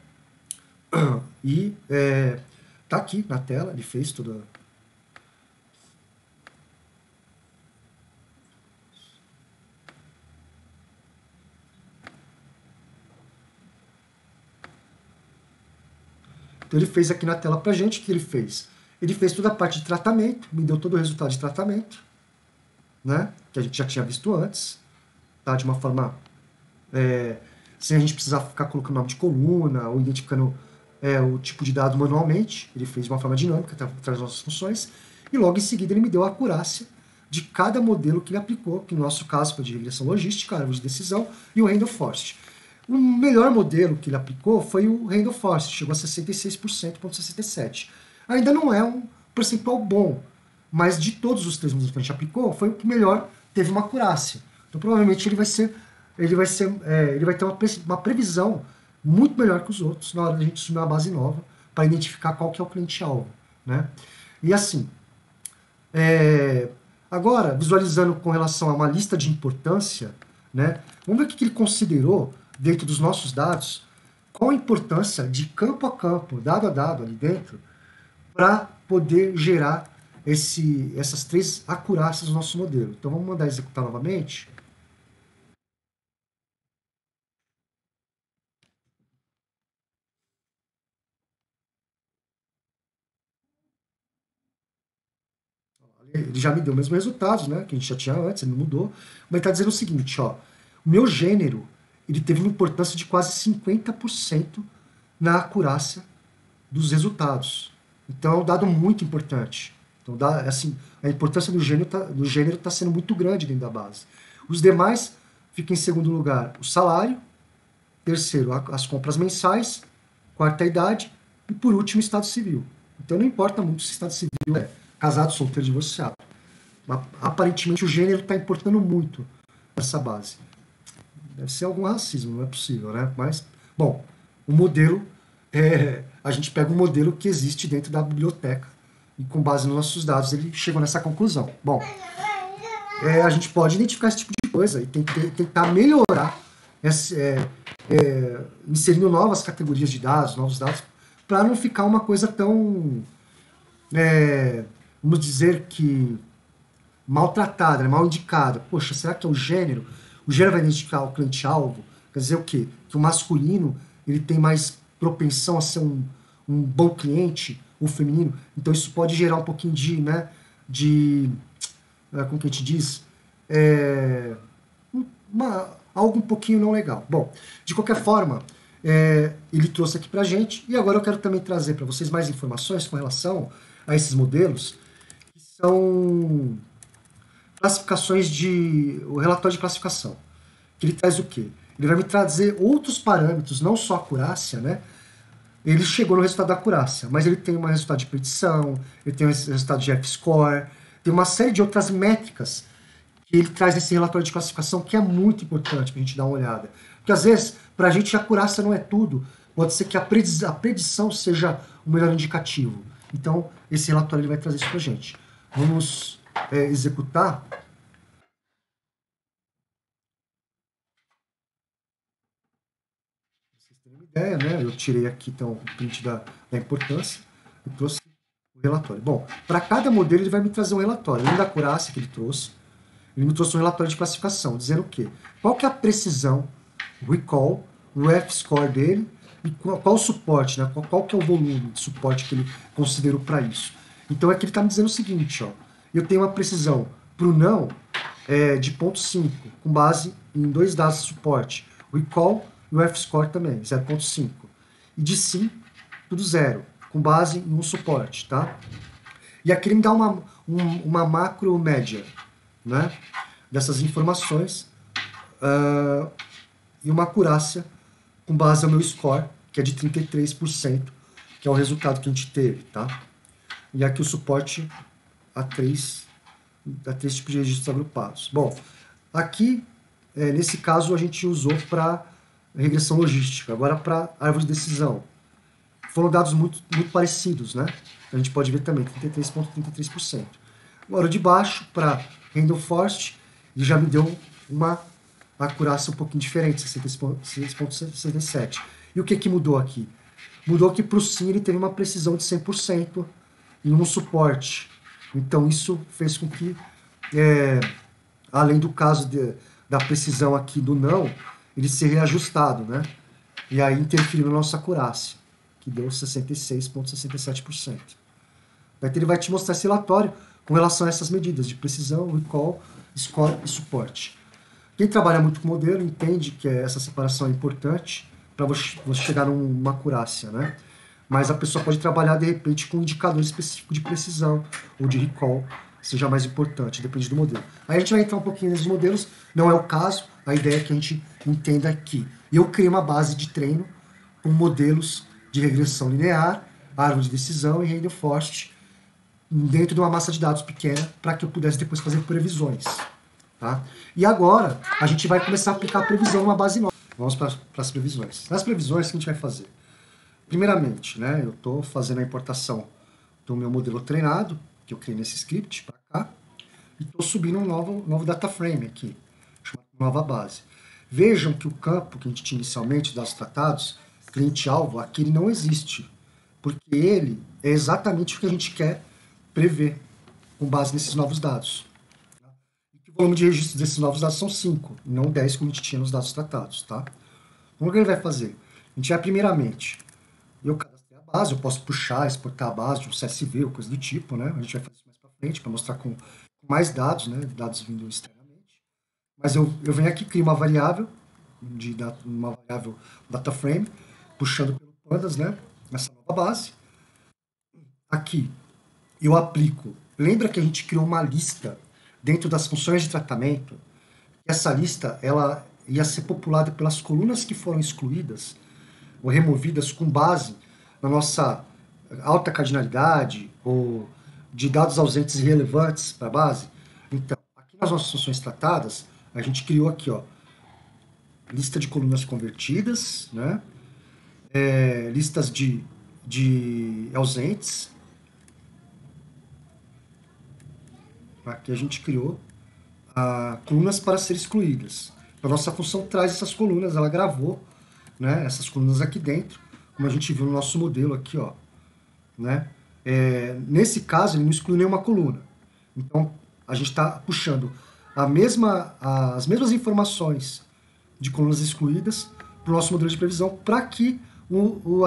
e tá aqui na tela, ele fez toda... Então ele fez aqui na tela pra gente, o que ele fez? Ele fez toda a parte de tratamento, me deu todo o resultado de tratamento, né, que a gente já tinha visto antes, tá, de uma forma, sem a gente precisar ficar colocando nome de coluna, ou identificando o tipo de dado manualmente. Ele fez de uma forma dinâmica, através das nossas funções, e logo em seguida ele me deu a acurácia de cada modelo que ele aplicou, que no nosso caso foi de regressão logística, árvore de decisão e o Random Forest. O melhor modelo que ele aplicou foi o Random Forest, chegou a 66,67%. Ainda não é um percentual bom, mas de todos os 3 modelos que a gente aplicou, foi o que melhor teve uma acurácia. Então provavelmente ele vai ter uma previsão muito melhor que os outros na hora da gente subir uma base nova para identificar qual que é o cliente-alvo, né? E assim, agora, visualizando com relação a uma lista de importância, né, vamos ver o que ele considerou dentro dos nossos dados, qual a importância de campo a campo, dado a dado ali dentro, para poder gerar essas 3 acurácias do nosso modelo. Então vamos mandar executar novamente. Ele já me deu os mesmos resultados, né, que a gente já tinha antes, ele não mudou. Mas ele está dizendo o seguinte, ó, o meu gênero ele teve uma importância de quase 50% na acurácia dos resultados. Então é um dado muito importante. Então, assim, a importância do gênero está sendo muito grande dentro da base. Os demais ficam em segundo lugar o salário, terceiro as compras mensais, quarta a idade e por último o estado civil. Então não importa muito se o estado civil é casado, solteiro, divorciado. Aparentemente o gênero está importando muito nessa base. Deve ser algum racismo, não é possível, né? Mas, bom, o modelo, a gente pega um modelo que existe dentro da biblioteca e com base nos nossos dados ele chegou nessa conclusão. Bom, a gente pode identificar esse tipo de coisa e tentar melhorar, inserindo novas categorias de dados, novos dados, para não ficar uma coisa tão, vamos dizer que, maltratada, né, mal indicada. Poxa, será que é o gênero? O gênero vai identificar o cliente-alvo? Quer dizer o quê? Que o masculino ele tem mais propensão a ser um bom cliente, o feminino. Então isso pode gerar um pouquinho de, né, como que a gente diz? Algo um pouquinho não legal. Bom, de qualquer forma, ele trouxe aqui pra gente, e agora eu quero também trazer para vocês mais informações com relação a esses modelos, que são classificações o relatório de classificação, que ele traz o quê? Ele vai me trazer outros parâmetros, não só a acurácia, né? Ele chegou no resultado da acurácia, mas ele tem um resultado de predição, ele tem um resultado de F-score, tem uma série de outras métricas que ele traz nesse relatório de classificação que é muito importante para a gente dar uma olhada. Porque às vezes, para a gente, a acurácia não é tudo. Pode ser que a predição seja o melhor indicativo. Então, esse relatório ele vai trazer isso para a gente. Vamos executar. Pra vocês terem uma ideia, né? Eu tirei aqui então, o print da importância e trouxe o relatório. Bom, para cada modelo ele vai me trazer um relatório. Além da acurácia que ele me trouxe um relatório de classificação, dizendo o quê? Qual que é a precisão, o recall, o F-score dele e qual o suporte, né? Qual que é o volume de suporte que ele considerou para isso. Então aqui ele está me dizendo o seguinte, ó, eu tenho uma precisão para o não de 0,5, com base em dois dados de suporte, o recall e o F-score também, 0,5. E de sim, tudo zero, com base em um suporte, tá? E aqui ele me dá uma macro média, né, dessas informações e uma acurácia com base no meu score, que é de 33%, que é o resultado que a gente teve, tá? E aqui o suporte a três tipos de registros agrupados. Bom, aqui, nesse caso, a gente usou para regressão logística, agora para árvore de decisão. Foram dados muito parecidos, né? A gente pode ver também, 33,33%. Agora, o de baixo, para Random Forest, ele já me deu uma acurácia um pouquinho diferente, 66,67. E o que mudou aqui? Mudou que para o sim ele teve uma precisão de 100% em um suporte. Então isso fez com que, além do caso da precisão aqui do não, ele ser reajustado, né? E aí interferiu na nossa acurácia, que deu 66,67%. Daí ele vai te mostrar esse relatório com relação a essas medidas de precisão, recall, score e suporte. Quem trabalha muito com modelo entende que essa separação é importante para você chegar numa acurácia, né? Mas a pessoa pode trabalhar, de repente, com um indicador específico de precisão ou de recall, seja mais importante, depende do modelo. Aí a gente vai entrar um pouquinho nesses modelos, não é o caso, a ideia é que a gente entenda aqui. Eu criei uma base de treino com modelos de regressão linear, árvore de decisão e random forest, dentro de uma massa de dados pequena, para que eu pudesse depois fazer previsões. Tá? E agora, a gente vai começar a aplicar a previsão numa base nova. Vamos para as previsões. Nas previsões, o que a gente vai fazer? Primeiramente, né, eu estou fazendo a importação do meu modelo treinado, que eu criei nesse script, para cá, e estou subindo um novo data frame aqui, chamado nova base. Vejam que o campo que a gente tinha inicialmente, dados tratados, cliente-alvo, aqui ele não existe, porque ele é exatamente o que a gente quer prever com base nesses novos dados. O volume de registros desses novos dados são 5, não 10 como a gente tinha nos dados tratados. Tá? Como que ele vai fazer? A gente vai primeiramente, eu cadastrei a base, eu posso puxar, exportar a base de um CSV ou coisa do tipo, né? A gente vai fazer isso mais para frente, para mostrar com mais dados, né? Dados vindo externamente. Mas eu venho aqui, crio uma variável, uma variável data frame, puxando pelo pandas, né? Nessa nova base. Aqui, eu aplico. Lembra que a gente criou uma lista dentro das funções de tratamento? Essa lista ela ia ser populada pelas colunas que foram excluídas ou removidas com base na nossa alta cardinalidade ou de dados ausentes e relevantes para a base. Então, aqui nas nossas funções tratadas, a gente criou aqui, ó, lista de colunas convertidas, né? Listas de ausentes. Aqui a gente criou colunas para ser excluídas. Então, a nossa função traz essas colunas, ela gravou, né, essas colunas aqui dentro, como a gente viu no nosso modelo aqui, ó, né? Nesse caso, ele não exclui nenhuma coluna. Então, a gente está puxando as mesmas informações de colunas excluídas para o nosso modelo de previsão para que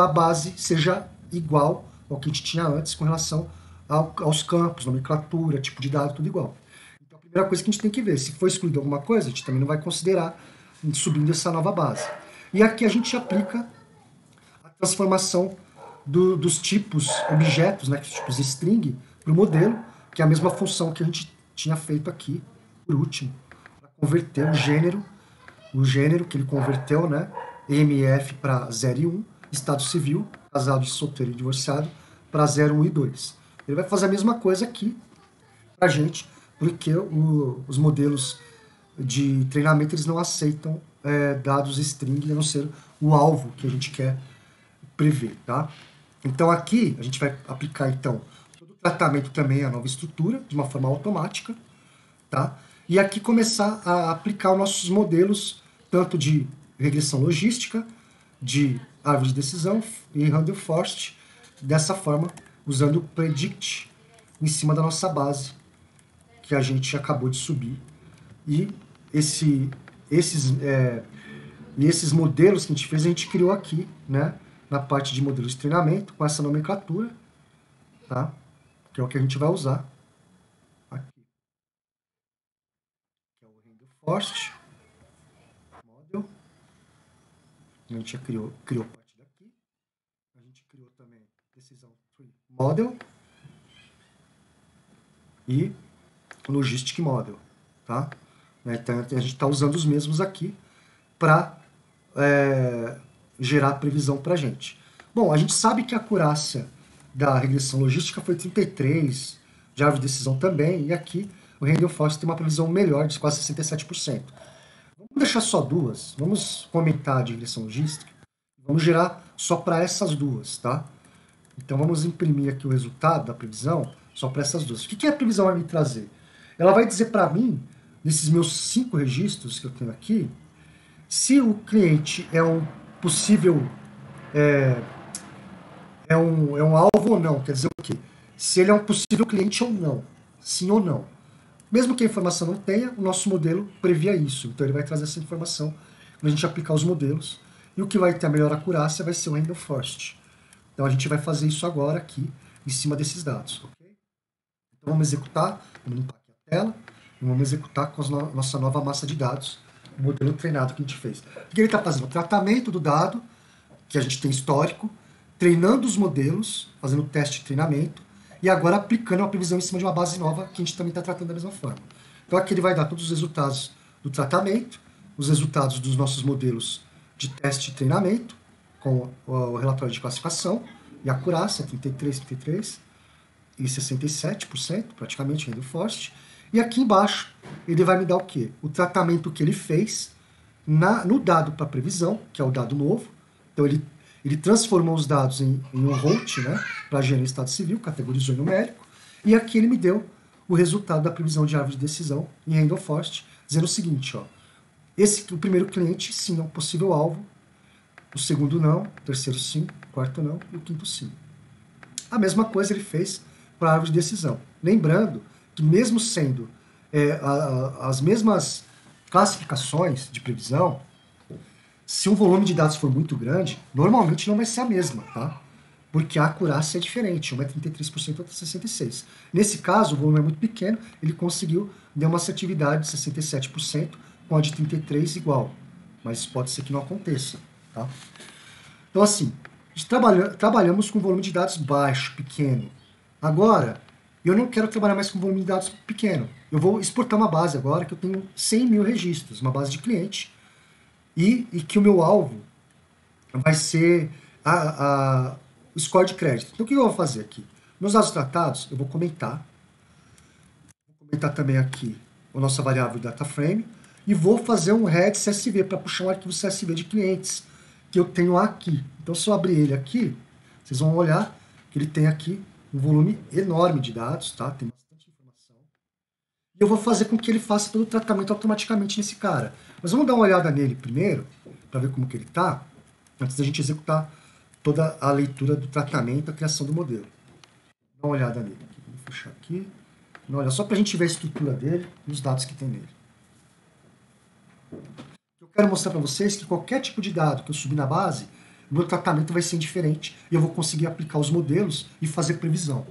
a base seja igual ao que a gente tinha antes com relação aos campos, nomenclatura, tipo de dado, tudo igual. Então, a primeira coisa que a gente tem que ver, se for excluído alguma coisa, a gente também não vai considerar subindo essa nova base. E aqui a gente aplica a transformação dos tipos objetos, né, tipos string, para o modelo, que é a mesma função que a gente tinha feito aqui, por último, para converter o gênero que ele converteu, né, EMF para 0 e 1, estado civil, casado, solteiro e divorciado, para 0, 1 e 2. Ele vai fazer a mesma coisa aqui para a gente, porque os modelos de treinamento eles não aceitam dados string, a não ser o alvo que a gente quer prever, tá? Então aqui a gente vai aplicar então todo o tratamento também a nova estrutura de uma forma automática, tá? E aqui começar a aplicar os nossos modelos tanto de regressão logística, de árvore de decisão e random forest, dessa forma usando o predict em cima da nossa base que a gente acabou de subir. E esses modelos que a gente fez, a gente criou aqui, né, na parte de modelos de treinamento, com essa nomenclatura, tá? Que é o que a gente vai usar aqui. Que é o random forest model. A gente já criou parte daqui. A gente criou também decisão tree model e logistic model, tá? Então a gente está usando os mesmos aqui para gerar previsão para a gente. Bom, a gente sabe que a acurácia da regressão logística foi 33, de árvore de decisão também, e aqui o random forest tem uma previsão melhor, de quase 67%. Vamos deixar só duas, vamos comentar de regressão logística, vamos gerar só para essas duas, tá? Então vamos imprimir aqui o resultado da previsão só para essas duas. O que a previsão vai me trazer? Ela vai dizer para mim, nesses meus 5 registros que eu tenho aqui, se o cliente é um possível é um alvo ou não, quer dizer o quê? Se ele é um possível cliente ou não, sim ou não. Mesmo que a informação não tenha, o nosso modelo previa isso, então ele vai trazer essa informação quando a gente aplicar os modelos, e o que vai ter a melhor acurácia vai ser o random forest. Então a gente vai fazer isso agora aqui, em cima desses dados, ok? Então vamos executar, vamos limpar aqui a tela, e vamos executar com a nossa nova massa de dados, o modelo treinado que a gente fez. O que ele está fazendo? O tratamento do dado, que a gente tem histórico, treinando os modelos, fazendo teste de treinamento, e agora aplicando uma previsão em cima de uma base nova que a gente também está tratando da mesma forma. Então aqui ele vai dar todos os resultados do tratamento, os resultados dos nossos modelos de teste de treinamento, com o relatório de classificação, e a acurácia, 33 e 67%, praticamente, random forest. E aqui embaixo ele vai me dar o quê? O tratamento que ele fez no dado para previsão, que é o dado novo. Então ele transformou os dados em um route, né, para gênero e estado civil, categorizou em numérico, e aqui ele me deu o resultado da previsão de árvore de decisão em random forest, dizendo o seguinte, ó, o primeiro cliente sim é um possível alvo, o segundo não, o terceiro sim, o quarto não e o quinto sim. A mesma coisa ele fez para a árvore de decisão. Lembrando que mesmo sendo as mesmas classificações de previsão, se um volume de dados for muito grande, normalmente não vai ser a mesma, tá? Porque a acurácia é diferente, uma é 33%, outra é 66%. Nesse caso, o volume é muito pequeno, ele conseguiu dar uma assertividade de 67%, com a de 33% igual. Mas pode ser que não aconteça, tá? Então, assim, trabalhamos com volume de dados baixo, pequeno. Agora, eu não quero trabalhar mais com volume de dados pequeno. Eu vou exportar uma base agora que eu tenho 100 mil registros, uma base de cliente, e que o meu alvo vai ser o score de crédito. Então, o que eu vou fazer aqui? Nos dados tratados, eu vou comentar também aqui a nossa variável data frame, e vou fazer um head CSV para puxar um arquivo CSV de clientes que eu tenho aqui. Então, se eu abrir ele aqui, vocês vão olhar que ele tem aqui um volume enorme de dados, tá? Tem bastante informação. Eu vou fazer com que ele faça todo o tratamento automaticamente nesse cara. Mas vamos dar uma olhada nele primeiro, para ver como que ele está, antes da gente executar toda a leitura do tratamento, a criação do modelo. Dá uma olhada nele. Vou fechar aqui. Olha, só para a gente ver a estrutura dele e os dados que tem nele. Eu quero mostrar para vocês que qualquer tipo de dado que eu subir na base, meu tratamento vai ser diferente e eu vou conseguir aplicar os modelos e fazer previsão.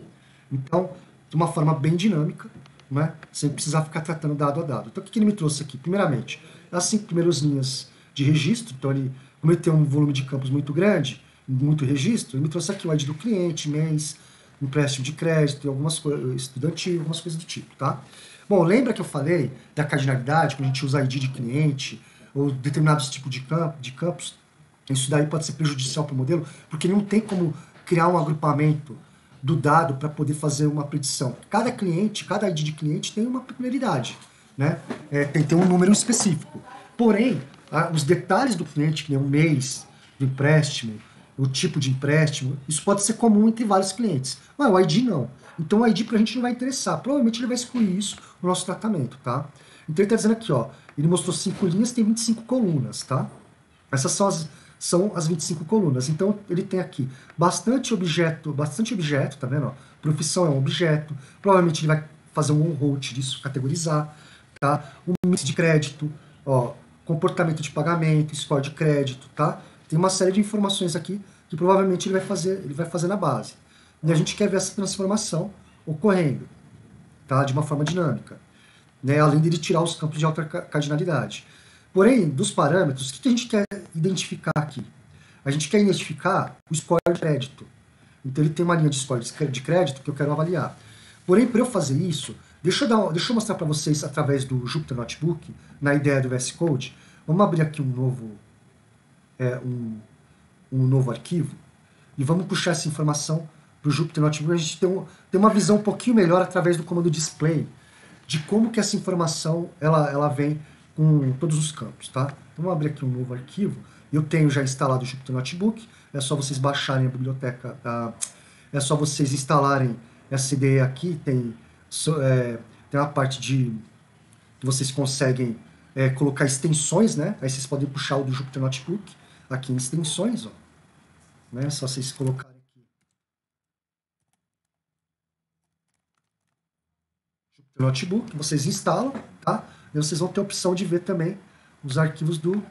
Então, de uma forma bem dinâmica, né, sem precisar ficar tratando dado a dado. Então, o que ele me trouxe aqui? Primeiramente, as 5 primeiras linhas de registro. Então, como ele tem um volume de campos muito grande, muito registro, ele me trouxe aqui o ID do cliente, mês, empréstimo de crédito, algumas coisas, estudantil, algumas coisas do tipo, tá? Bom, lembra que eu falei da cardinalidade, quando a gente usa ID de cliente, ou determinados tipos de campos, isso daí pode ser prejudicial para o modelo, porque não tem como criar um agrupamento do dado para poder fazer uma predição. Cada cliente, cada ID de cliente tem uma peculiaridade, né? Tem um número específico. Porém, os detalhes do cliente, que nem o mês do empréstimo, o tipo de empréstimo, isso pode ser comum entre vários clientes. Mas o ID não. Então o ID para a gente não vai interessar. Provavelmente ele vai excluir isso no nosso tratamento, tá? Então ele está dizendo aqui, ó, ele mostrou 5 linhas, tem 25 colunas, tá? Essas são as 25 colunas. Então ele tem aqui bastante objeto, tá vendo? Ó? Profissão é um objeto. Provavelmente ele vai fazer um on-road disso, categorizar, tá? O mix de crédito, ó, comportamento de pagamento, score de crédito, tá? Tem uma série de informações aqui que provavelmente ele vai fazer na base. E a gente quer ver essa transformação ocorrendo, tá? De uma forma dinâmica, né? Além dele tirar os campos de alta cardinalidade. Porém, dos parâmetros, o que a gente quer identificar aqui? A gente quer identificar o score de crédito. Então ele tem uma linha de score de crédito que eu quero avaliar. Porém, para eu fazer isso, deixa eu mostrar para vocês através do Jupyter Notebook, na ideia do VS Code. Vamos abrir aqui um novo arquivo e vamos puxar essa informação para o Jupyter Notebook. A gente tem uma visão um pouquinho melhor através do comando display de como que essa informação ela vem com todos os campos, tá? Então, vamos abrir aqui um novo arquivo. Eu tenho já instalado o Jupyter Notebook. É só vocês baixarem a biblioteca, é só vocês instalarem essa IDE aqui. Tem uma parte que vocês conseguem colocar extensões, né? Aí vocês podem puxar o do Jupyter Notebook aqui em extensões, ó. Né? É só vocês colocarem aqui Jupyter Notebook, vocês instalam, tá? E vocês vão ter a opção de ver também os arquivos do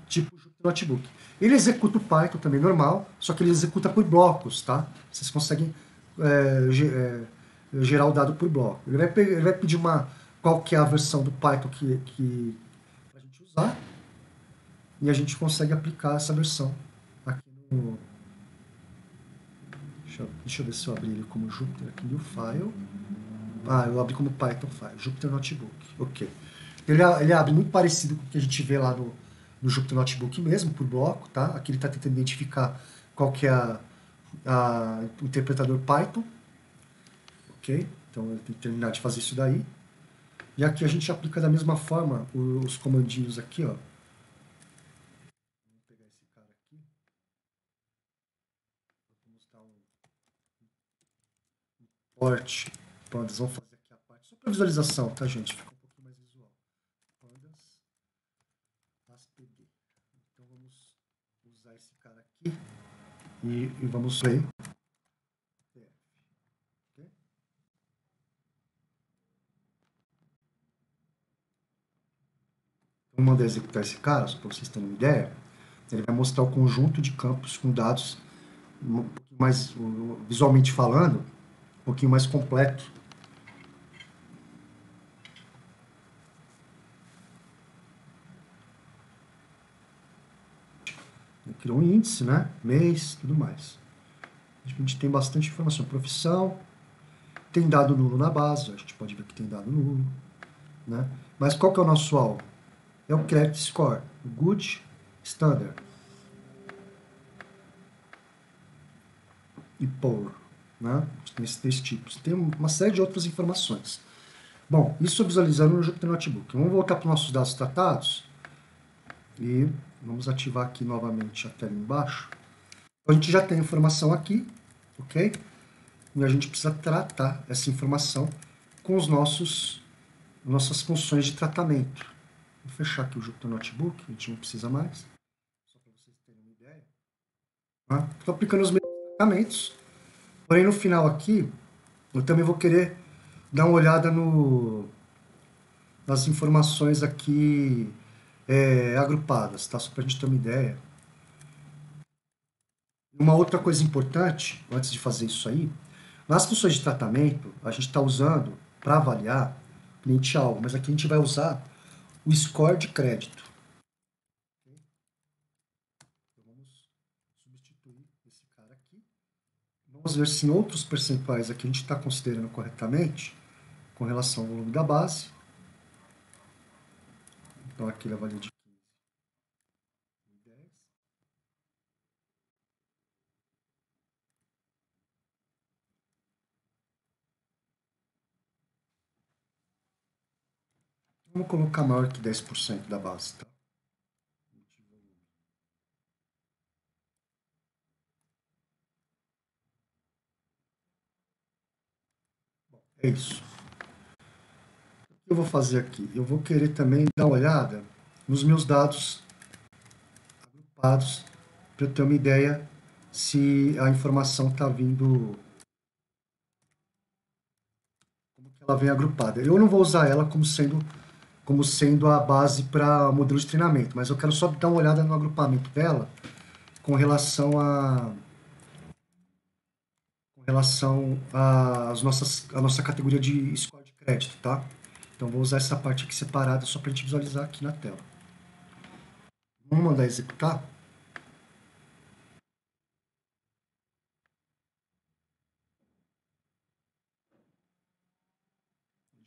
tipo Jupyter Notebook. Ele executa o Python também normal, só que ele executa por blocos, tá? Vocês conseguem gerar o dado por bloco. Ele vai pedir qual que é a versão do Python que a gente usar, e a gente consegue aplicar essa versão aqui no... Deixa eu ver se eu abri ele como Jupyter aqui no file. Eu abri como Python file, Jupyter Notebook. Ok. Ele abre muito parecido com o que a gente vê lá no Jupyter Notebook mesmo, por bloco, tá? Aqui ele está tentando identificar qual que é o interpretador Python. Ok? Então ele tem que terminar de fazer isso daí. E aqui a gente aplica da mesma forma os comandinhos aqui, ó. Vamos pegar esse cara aqui. Vamos dar um port. Pandas, vamos fazer aqui a parte só para visualização, tá, gente? Fica um pouquinho mais visual. Pandas, ASPD. Então vamos usar esse cara aqui e vamos ver. Okay? Vamos mandar executar esse cara, só para vocês terem uma ideia. Ele vai mostrar o conjunto de campos com dados um pouquinho mais, visualmente falando, um pouquinho mais completo. Criou um índice, né? Mês, tudo mais. A gente tem bastante informação. Profissão, tem dado nulo na base, a gente pode ver que tem dado nulo, né? Mas qual que é o nosso alvo? É o Credit Score, o Good, Standard e Poor, né? Tem esses 3 tipos. Tem uma série de outras informações. Bom, isso visualizando no Jupyter Notebook. Vamos voltar para os nossos dados tratados e vamos ativar aqui novamente a tela embaixo. A gente já tem a informação aqui, ok? E a gente precisa tratar essa informação com os nossos nossas funções de tratamento. Vou fechar aqui o Jupyter Notebook, a gente não precisa mais, só para vocês terem uma ideia. Estou aplicando os mesmos tratamentos, porém no final aqui, eu também vou querer dar uma olhada nas informações aqui agrupadas, tá? Só para a gente ter uma ideia. Uma outra coisa importante, antes de fazer isso aí, nas funções de tratamento, a gente está usando para avaliar cliente-alvo, mas aqui a gente vai usar o score de crédito. Então, vamos substituir esse cara aqui. Vamos ver se em outros percentuais aqui a gente está considerando corretamente com relação ao volume da base. Então aqui ele avalia de 15 e 10. Vamos colocar maior que 10% da base, tá? Bom, é isso. O que eu vou fazer aqui? Eu vou querer também dar uma olhada nos meus dados agrupados para eu ter uma ideia se a informação está vindo, como que ela vem agrupada. Eu não vou usar ela como sendo a base para modelo de treinamento, mas eu quero só dar uma olhada no agrupamento dela com relação a nossa categoria de score de crédito, tá? Então vou usar essa parte aqui separada só para a gente visualizar aqui na tela. Vamos mandar executar.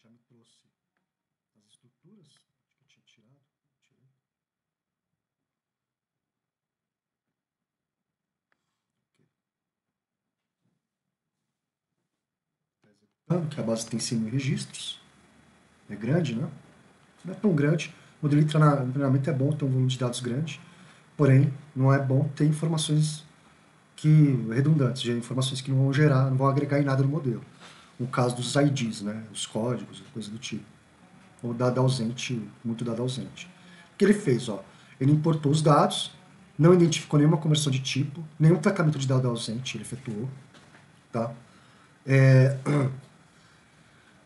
Já me trouxe as estruturas que eu tinha tirado. Tirei. Está executando, que a base tem 100 mil registros. É grande, né? Não é tão grande. O modelo de treinamento é bom ter um volume de dados grande, porém, não é bom ter informações redundantes, informações que não vão gerar, não vão agregar em nada no modelo. No caso dos IDs, né? Os códigos, coisa do tipo. Ou dado ausente, muito dado ausente. O que ele fez? Ó, ele importou os dados, não identificou nenhuma conversão de tipo, nenhum tratamento de dado ausente ele efetuou. Tá?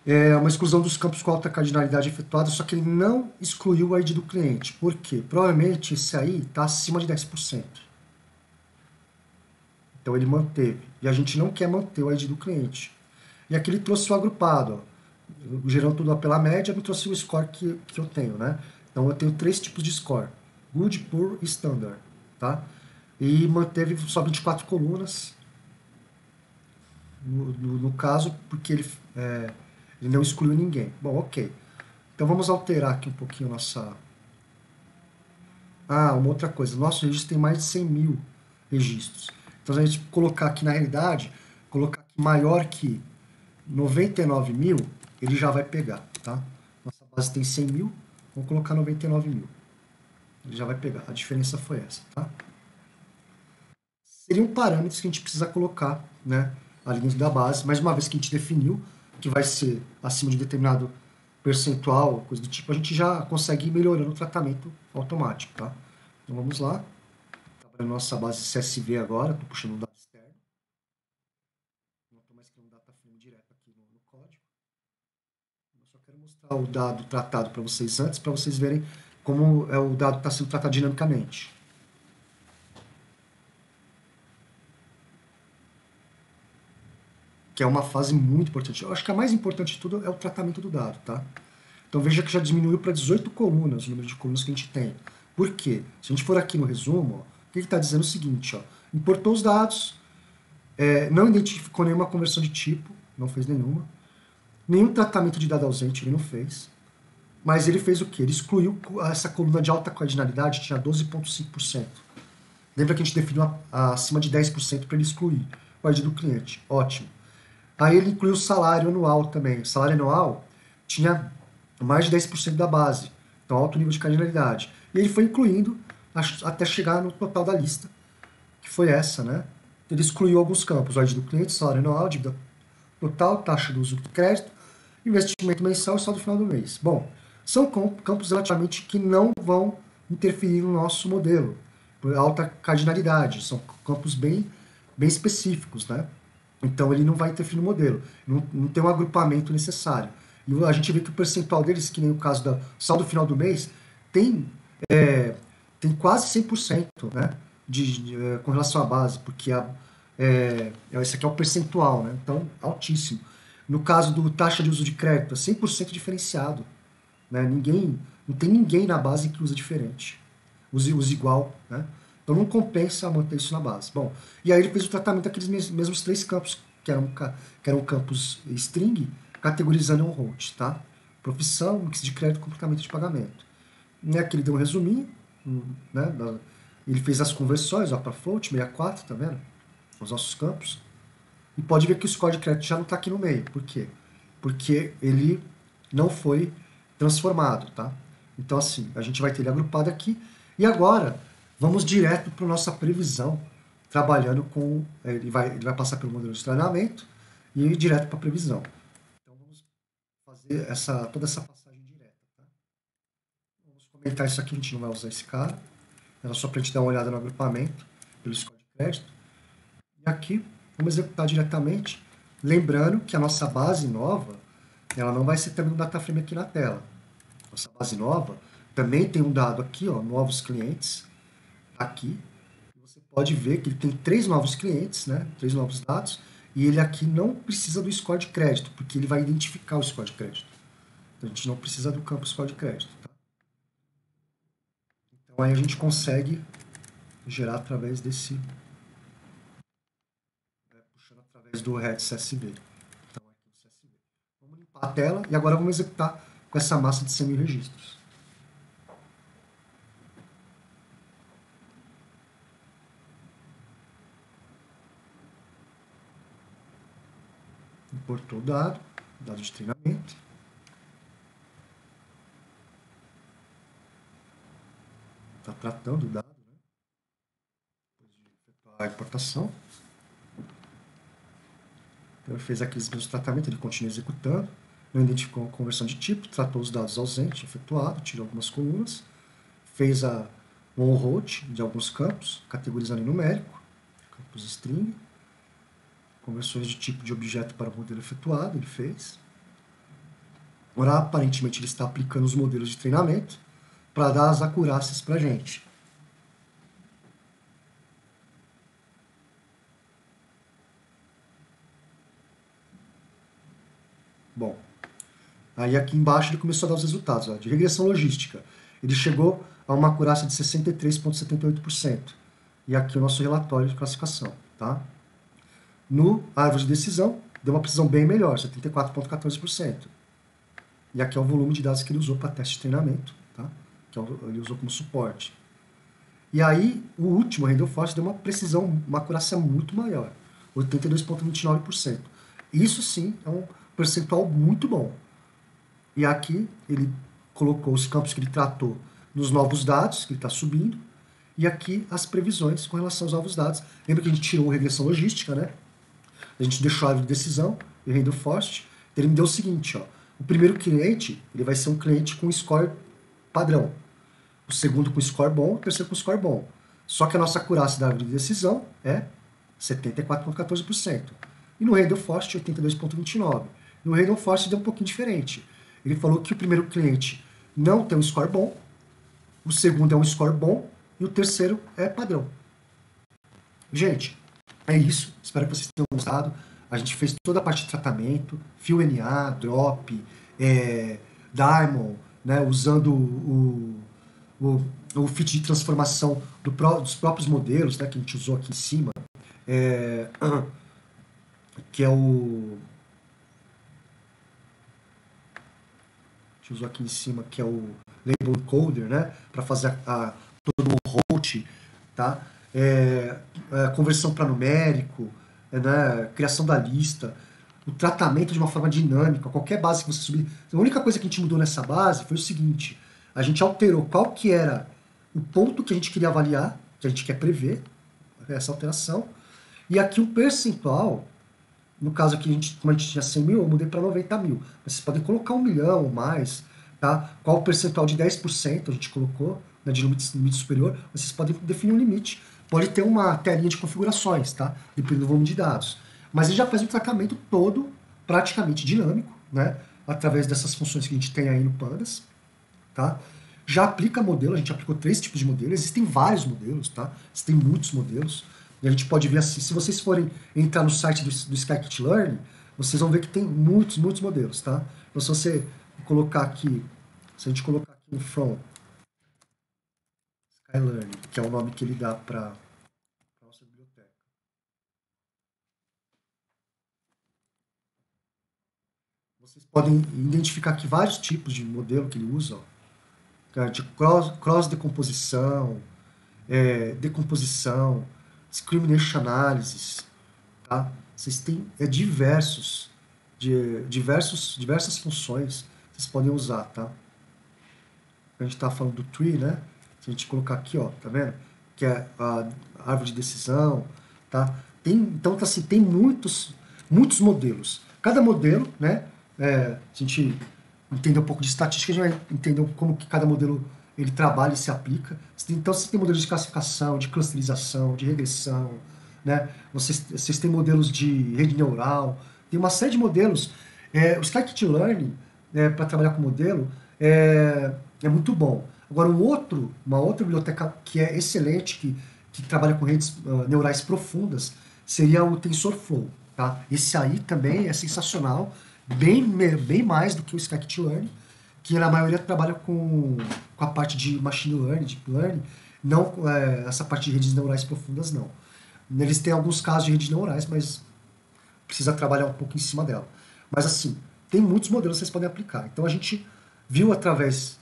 É uma exclusão dos campos com alta cardinalidade efetuada, só que ele não excluiu o ID do cliente. Por quê? Provavelmente esse aí está acima de 10%. Então ele manteve. E a gente não quer manter o ID do cliente. E aqui ele trouxe o agrupado. Ó. Gerando tudo pela média, me trouxe o score que eu tenho, né? Então eu tenho 3 tipos de score. Good, Poor e Standard. Tá? E manteve só 24 colunas. No caso, porque ele não excluiu ninguém. Bom, ok. Então vamos alterar aqui um pouquinho nossa... uma outra coisa. Nosso registro tem mais de 100 mil registros. Então, se a gente colocar aqui na realidade, colocar aqui maior que 99 mil, ele já vai pegar, tá? Nossa base tem 100 mil, vamos colocar 99 mil. Ele já vai pegar. A diferença foi essa, tá? Seriam parâmetros que a gente precisa colocar, né, ali dentro da base, mas uma vez que a gente definiu que vai ser acima de determinado percentual, coisa do tipo, a gente já consegue ir melhorando o tratamento automático, tá? Então vamos lá. Trabalhando nossa base CSV agora, estou puxando um dado externo. Não estou mais criando data frame direto aqui no código. Eu só quero mostrar o dado tratado para vocês antes, para vocês verem como o dado está sendo tratado dinamicamente. Que é uma fase muito importante. Eu acho que a mais importante de tudo é o tratamento do dado, tá? Então veja que já diminuiu para 18 colunas o número de colunas que a gente tem. Por quê? Se a gente for aqui no resumo, ó, o que ele está dizendo é o seguinte, ó, importou os dados, não identificou nenhuma conversão de tipo, não fez nenhuma, nenhum tratamento de dado ausente ele não fez, mas ele fez o quê? Ele excluiu essa coluna de alta cardinalidade, tinha 12,5%. Lembra que a gente definiu acima de 10% para ele excluir o ID do cliente. Ótimo. Aí ele incluiu o salário anual também. O salário anual tinha mais de 10% da base, então alto nível de cardinalidade. E ele foi incluindo até chegar no total da lista, que foi essa, né? Ele excluiu alguns campos, o ID do cliente, salário anual, dívida total, taxa do uso do crédito investimento mensal e saldo final do mês. Bom, são campos relativamente que não vão interferir no nosso modelo, por alta cardinalidade, são campos bem específicos, né? Então ele não vai interferir no modelo, não tem um agrupamento necessário. E a gente vê que o percentual deles, que nem o caso do saldo final do mês, tem, tem quase 100%, né, com relação à base, porque esse aqui é o percentual, né? Então altíssimo. No caso do taxa de uso de crédito, é 100% diferenciado. Né? Não tem ninguém na base que usa diferente. Use igual. Né? Então não compensa manter isso na base. Bom, e aí ele fez o tratamento daqueles mesmos três campos, que eram campos string, categorizando on-hold. Tá? Profissão, mix de crédito, comportamento de pagamento. E aqui ele deu um resuminho. Né? Ele fez as conversões para float, 64, tá vendo? Os nossos campos. E pode ver que o score de crédito já não está aqui no meio. Por quê? Porque ele não foi transformado, tá? Então, assim, a gente vai ter ele agrupado aqui. E agora, vamos direto para a nossa previsão, trabalhando com... Ele vai passar pelo modelo de treinamento e ir direto para a previsão. Então, vamos fazer toda essa passagem direta, tá? Vamos comentar isso aqui, a gente não vai usar esse cara. Era só para a gente dar uma olhada no agrupamento, pelo score de crédito. E aqui, vamos executar diretamente, lembrando que a nossa base nova, ela não vai ser também um data frame aqui na tela. Nossa base nova também tem um dado aqui, ó, novos clientes, aqui. Você pode ver que ele tem 3 novos clientes, né, 3 novos dados, e ele aqui não precisa do score de crédito, porque ele vai identificar o score de crédito. Então, a gente não precisa do campo score de crédito. Tá? Então, aí a gente consegue gerar através desse... puxando através do head CSV. Então, aqui no CSV. Vamos limpar a tela e agora vamos executar com essa massa de 100.000 registros. Importou o dado de treinamento. Está tratando o dado, né? Depois de efetuar a importação. Então, ele fez aqui os meus tratamentos, ele continua executando. Não identificou a conversão de tipo, tratou os dados ausentes, efetuado, tirou algumas colunas, fez um on-hold de alguns campos, categorizando em numérico, campos string, conversões de tipo de objeto para o modelo efetuado, ele fez. Agora, aparentemente, ele está aplicando os modelos de treinamento para dar as acurácias para a gente. Bom, aí aqui embaixo ele começou a dar os resultados. Ó, de regressão logística, ele chegou a uma acurácia de 63,78%. E aqui o nosso relatório de classificação. Tá? No árvore de decisão, deu uma precisão bem melhor, 74,14%. E aqui é o volume de dados que ele usou para teste de treinamento, tá? Que ele usou como suporte. E aí, o último, a Randall Force, deu uma precisão, uma acurácia muito maior, 82,29%. Isso sim é um percentual muito bom. E aqui ele colocou os campos que ele tratou nos novos dados, que ele está subindo, e aqui as previsões com relação aos novos dados. Lembra que a gente tirou a regressão logística, né? A gente deixou a árvore de decisão e Randall Force. Ele me deu o seguinte, ó. O primeiro cliente, ele vai ser um cliente com score padrão. O segundo com score bom, o terceiro com score bom. Só que a nossa acurácia da árvore de decisão é 74,14%. E no Randall Force, 82,29%. No Randall Force deu um pouquinho diferente. Ele falou que o primeiro cliente não tem um score bom, o segundo é um score bom e o terceiro é padrão. Gente, é isso. Espero que vocês tenham gostado. A gente fez toda a parte de tratamento, Fill NA, Drop, Diamond, né, usando o fit de transformação dos próprios modelos, né, que a gente usou aqui em cima, que é o... A gente usou aqui em cima, que é o Label Encoder, né, para fazer todo o route, tá? Conversão para numérico, né, criação da lista, o tratamento de uma forma dinâmica, qualquer base que você subir. A única coisa que a gente mudou nessa base foi o seguinte, a gente alterou qual que era o ponto que a gente queria avaliar, que a gente quer prever, essa alteração, e aqui o percentual No caso aqui, como a gente tinha 100 mil, eu mudei para 90 mil. Mas vocês podem colocar 1 milhão ou mais, tá? Qual o percentual de 10% a gente colocou, né, de limite superior, vocês podem definir um limite. Pode ter uma telinha de configurações, tá? Dependendo do volume de dados. Mas ele já faz o tratamento todo praticamente dinâmico, né? Através dessas funções que a gente tem aí no Pandas, tá? Já aplica modelo, a gente aplicou 3 tipos de modelo, existem vários modelos, tá? Existem muitos modelos. E a gente pode ver assim, se vocês forem entrar no site do Scikit-Learn, vocês vão ver que tem muitos modelos, tá? Então se você colocar aqui, se a gente colocar aqui no From Skylearn, que é o nome que ele dá para a nossa biblioteca. Vocês podem identificar aqui vários tipos de modelo que ele usa, ó, de cross-decomposição, decomposição, discrimination analysis, tá? Vocês têm diversas funções que vocês podem usar, tá? A gente está falando do tree, né? Se a gente colocar aqui, ó, tá vendo? Que é a árvore de decisão, tá? Então, assim, tem muitos modelos. Cada modelo, né? Se a gente entender um pouco de estatística, a gente vai entender como que cada modelo ele trabalha e se aplica. Então, você tem modelos de classificação, de clusterização, de regressão, né? Vocês têm modelos de rede neural, tem uma série de modelos. O Scikit-Learn, para trabalhar com modelo, é muito bom. Agora, uma outra biblioteca que é excelente, que trabalha com redes neurais profundas, seria o TensorFlow. Tá? Esse aí também é sensacional, bem mais do que o Scikit-Learn, que na maioria trabalha com a parte de machine learning, deep learning, não essa parte de redes neurais profundas, não. Eles têm alguns casos de redes neurais, mas precisa trabalhar um pouco em cima dela. Mas assim, tem muitos modelos que vocês podem aplicar. Então a gente viu através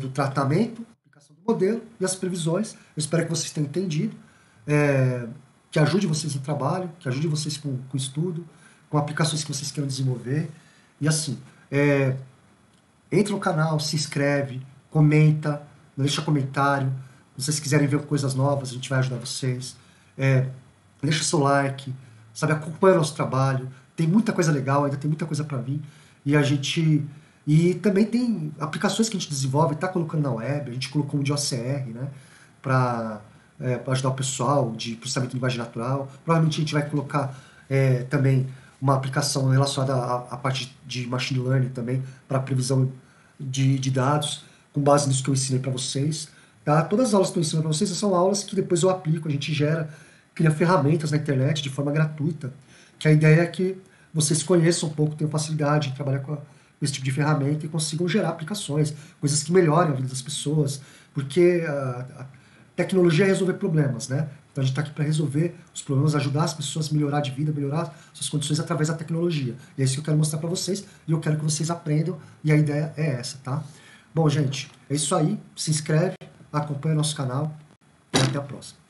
do tratamento, aplicação do modelo e as previsões. Eu espero que vocês tenham entendido, que ajude vocês no trabalho, que ajude vocês com o estudo, com aplicações que vocês queiram desenvolver. E assim, entra no canal, se inscreve, comenta, deixa comentário. Se vocês quiserem ver coisas novas, a gente vai ajudar vocês. Deixa seu like, sabe, acompanha o nosso trabalho. Tem muita coisa legal, ainda tem muita coisa para vir. E também tem aplicações que a gente desenvolve, está colocando na web. A gente colocou um de OCR, né, para ajudar o pessoal de processamento de linguagem natural. Provavelmente a gente vai colocar também uma aplicação relacionada à parte de machine learning também, para previsão de dados, com base nisso que eu ensinei para vocês. Tá? Todas as aulas que eu ensino para vocês são aulas que depois eu aplico, a gente cria ferramentas na internet de forma gratuita, que a ideia é que vocês conheçam um pouco, tenham facilidade em trabalhar com esse tipo de ferramenta e consigam gerar aplicações, coisas que melhorem a vida das pessoas, porque a tecnologia é resolver problemas, né? Então a gente está aqui para resolver os problemas, ajudar as pessoas a melhorar de vida, melhorar suas condições através da tecnologia. E é isso que eu quero mostrar para vocês, e eu quero que vocês aprendam, e a ideia é essa, tá? Bom, gente, é isso aí. Se inscreve, acompanha nosso canal, e até a próxima.